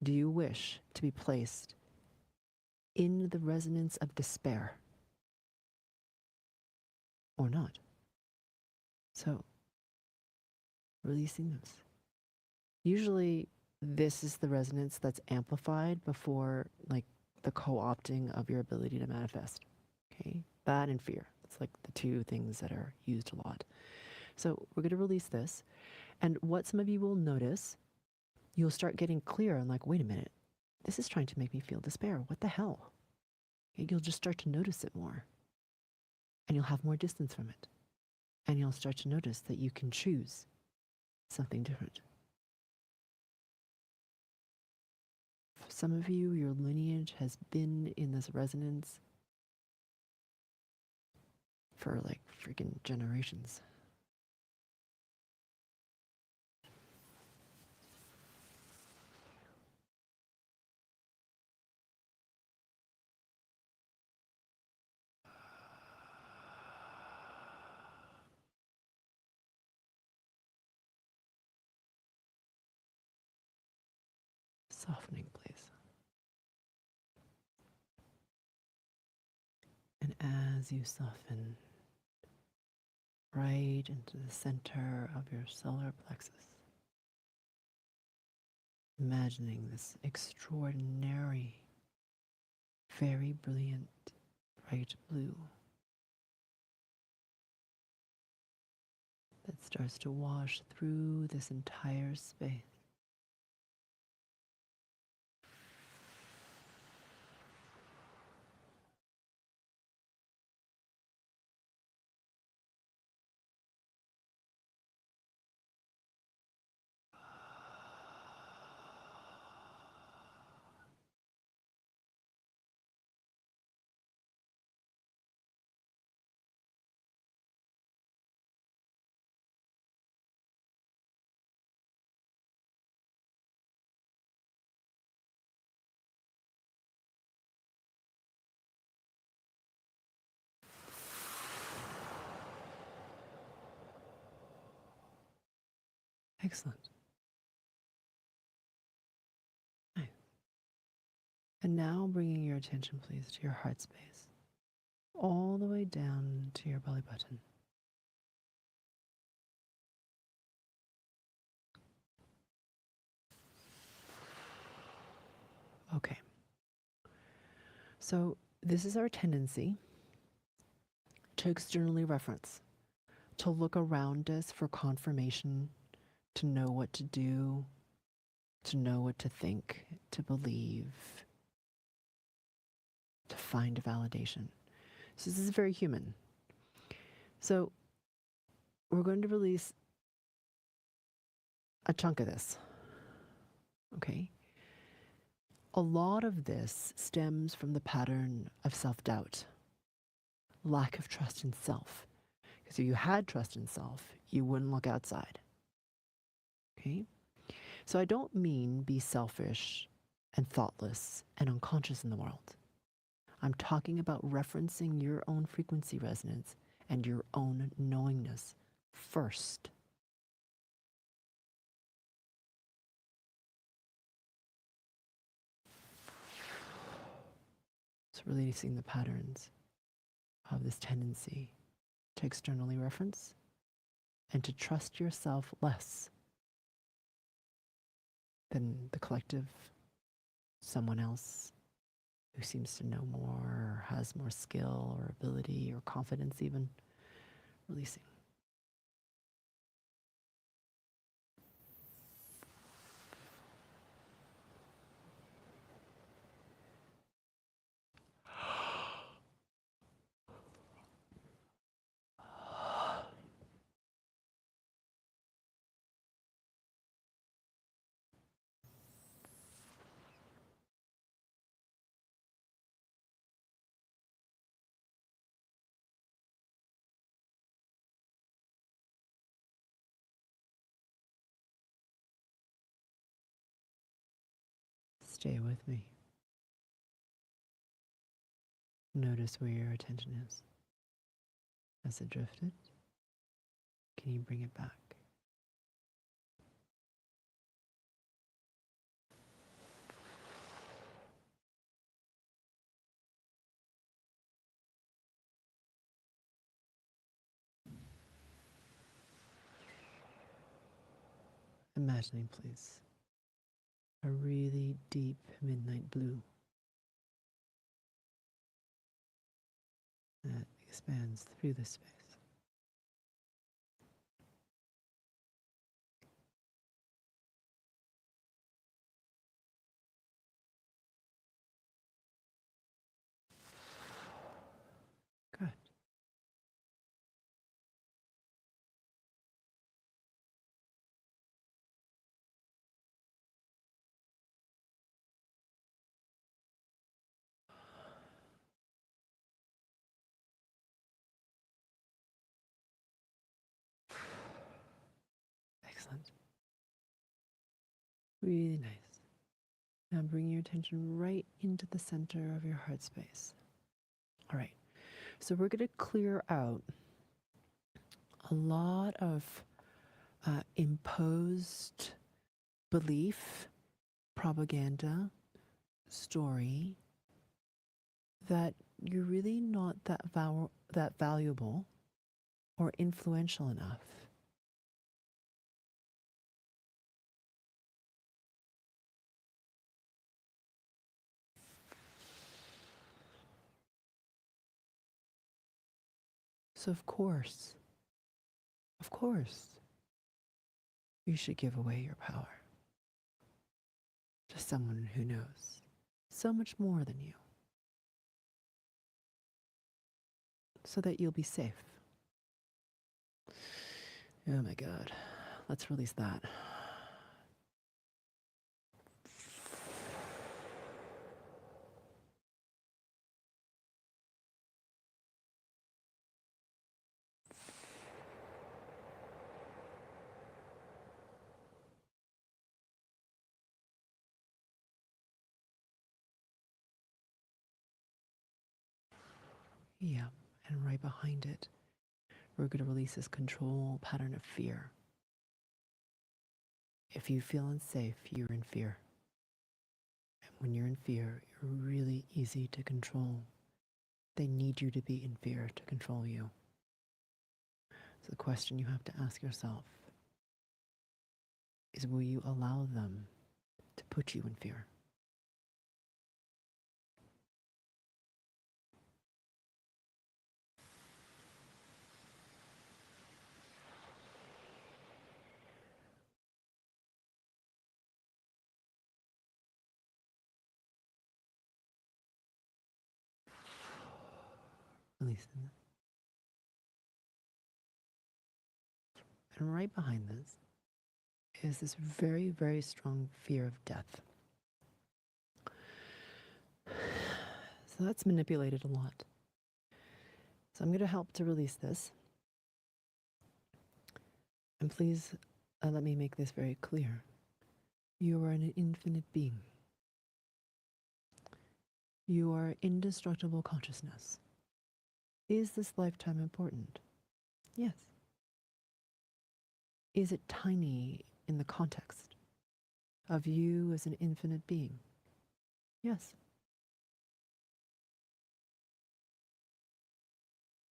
do you wish to be placed in the resonance of despair or not? So releasing those. Usually, this is the resonance that's amplified before, like, the co-opting of your ability to manifest. Okay, that and fear. It's like the two things that are used a lot. So we're going to release this. And what some of you will notice, you'll start getting clear and like, wait a minute, this is trying to make me feel despair. What the hell? Okay, you'll just start to notice it more. And you'll have more distance from it. And you'll start to notice that you can choose something different. For some of you, your lineage has been in this resonance for like freaking generations. Softening, please. And as you soften right into the center of your solar plexus, imagining this extraordinary, very brilliant, bright blue that starts to wash through this entire space. Excellent. Nice. And now bringing your attention, please, to your heart space, all the way down to your belly button. Okay. So this is our tendency to externally reference, to look around us for confirmation, to know what to do, to know what to think, to believe, to find validation. So this is very human. So we're going to release a chunk of this. Okay? A lot of this stems from the pattern of self-doubt, lack of trust in self. Because if you had trust in self, you wouldn't look outside. Okay? So I don't mean be selfish and thoughtless and unconscious in the world. I'm talking about referencing your own frequency resonance and your own knowingness first. So releasing the patterns of this tendency to externally reference and to trust yourself less than the collective, someone else who seems to know more or has more skill or ability or confidence even. Releasing. Stay with me. Notice where your attention is. Has it drifted? Can you bring it back? imagining, please, a really deep midnight blue that expands through the space. Good. Excellent. Really nice. Now bring your attention right into the center of your heart space. All right. So we're going to clear out a lot of imposed belief, propaganda, story that you're really not that valuable or influential enough. So of course, you should give away your power to someone who knows so much more than you, so that you'll be safe. Oh my God, let's release that. Yeah, and right behind it, we're going to release this control pattern of fear. If you feel unsafe, you're in fear. And when you're in fear, you're really easy to control. They need you to be in fear to control you. So the question you have to ask yourself is, will you allow them to put you in fear? Releasing them. And right behind this is this very, very strong fear of death. So that's manipulated a lot. So I'm going to help to release this. And please let me make this very clear. You are an infinite being. You are indestructible consciousness. Is this lifetime important? Yes. Is it tiny in the context of you as an infinite being? Yes.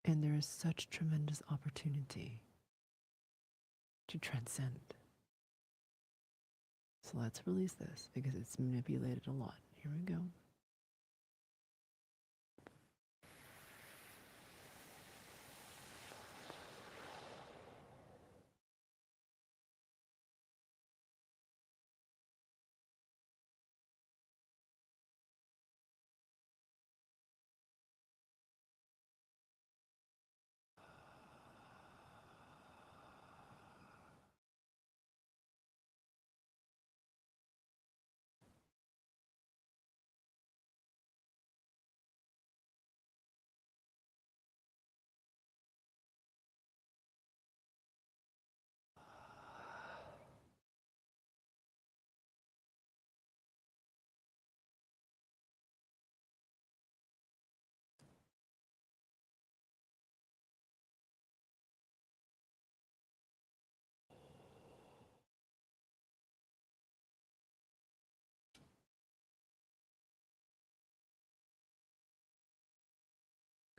And there is such tremendous opportunity to transcend. So let's release this because it's manipulated a lot. Here we go.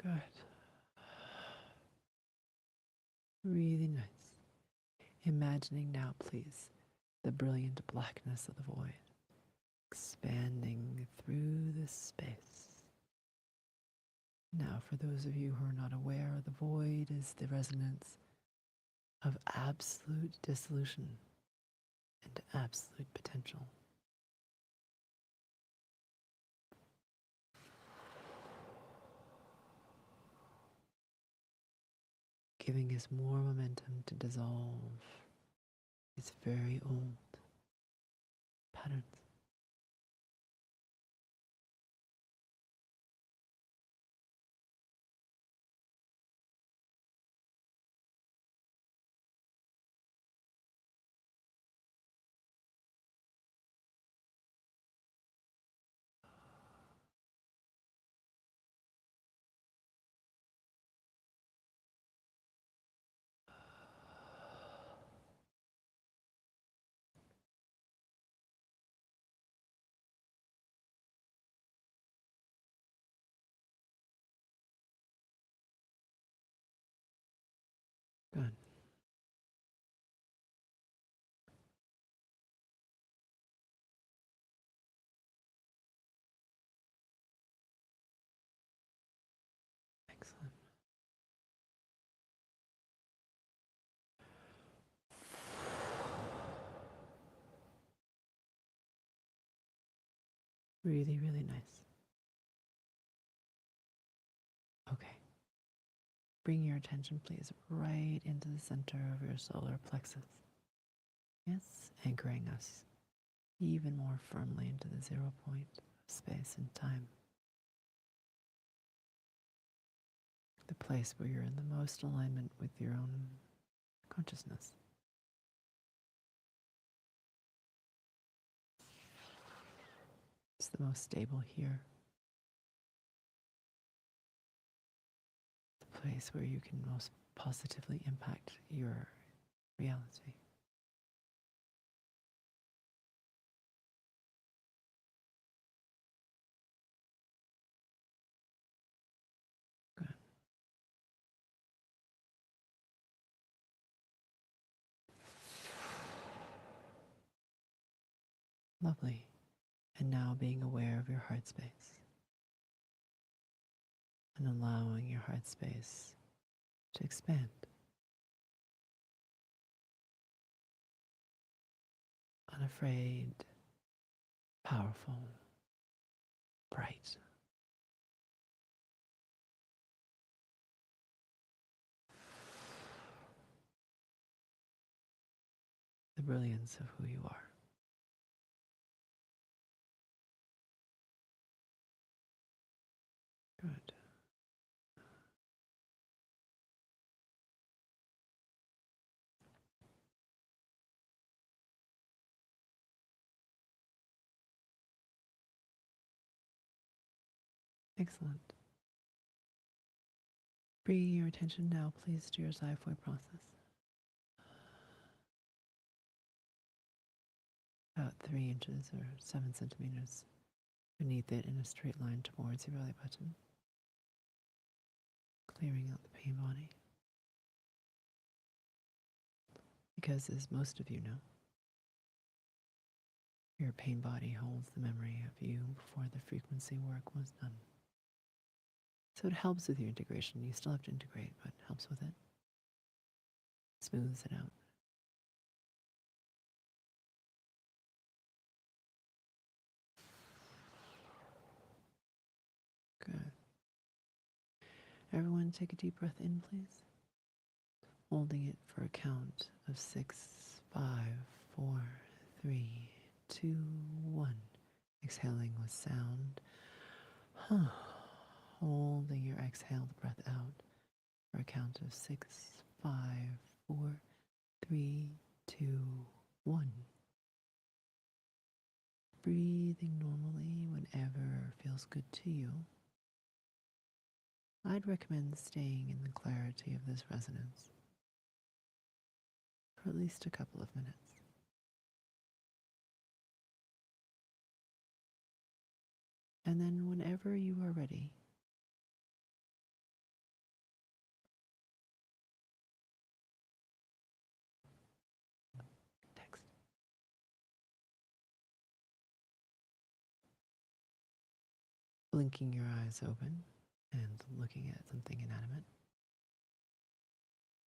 Good. Really nice. Imagining now, please, the brilliant blackness of the void, expanding through this space. Now, for those of you who are not aware, the void is the resonance of absolute dissolution and absolute potential. Giving us more momentum to dissolve its very old patterns. Good. Excellent. Really, really nice. Okay. Bring your attention, please, right into the center of your solar plexus. Yes, anchoring us even more firmly into the 0 point of space and time. The place where you're in the most alignment with your own consciousness. It's the most stable here. The place where you can most positively impact your reality. Good. Lovely. And now being aware of your heart space and allowing your heart space to expand. Unafraid, powerful, bright. The brilliance of who you are. Good. Excellent. Bringing your attention now, please, to your xiphoid process. About 3 inches or 7 centimeters beneath it in a straight line towards your belly button. Clearing out the pain body. Because, as most of you know, your pain body holds the memory of you before the frequency work was done. So it helps with your integration. You still have to integrate, but it helps with it. Smooths it out. Good. Everyone take a deep breath in, please. Holding it for a count of 6, 5, 4, 3, 2, 1. Exhaling with sound. Holding your exhaled breath out for a count of 6, 5, 4, 3, 2, 1. Breathing normally whenever feels good to you. I'd recommend staying in the clarity of this resonance for at least a couple of minutes. And then whenever you are ready, text. blinking your eyes open and looking at something inanimate.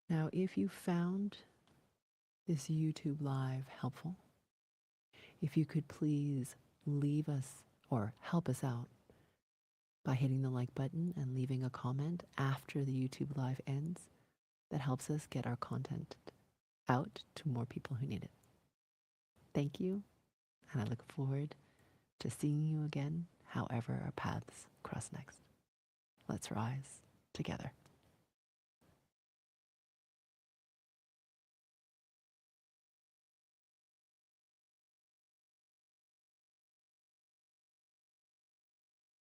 Now, if you found this YouTube Live helpful, if you could please leave us or help us out by hitting the like button and leaving a comment after the YouTube Live ends, that helps us get our content out to more people who need it. Thank you, and I look forward to seeing you again, however our paths cross next. Let's rise together.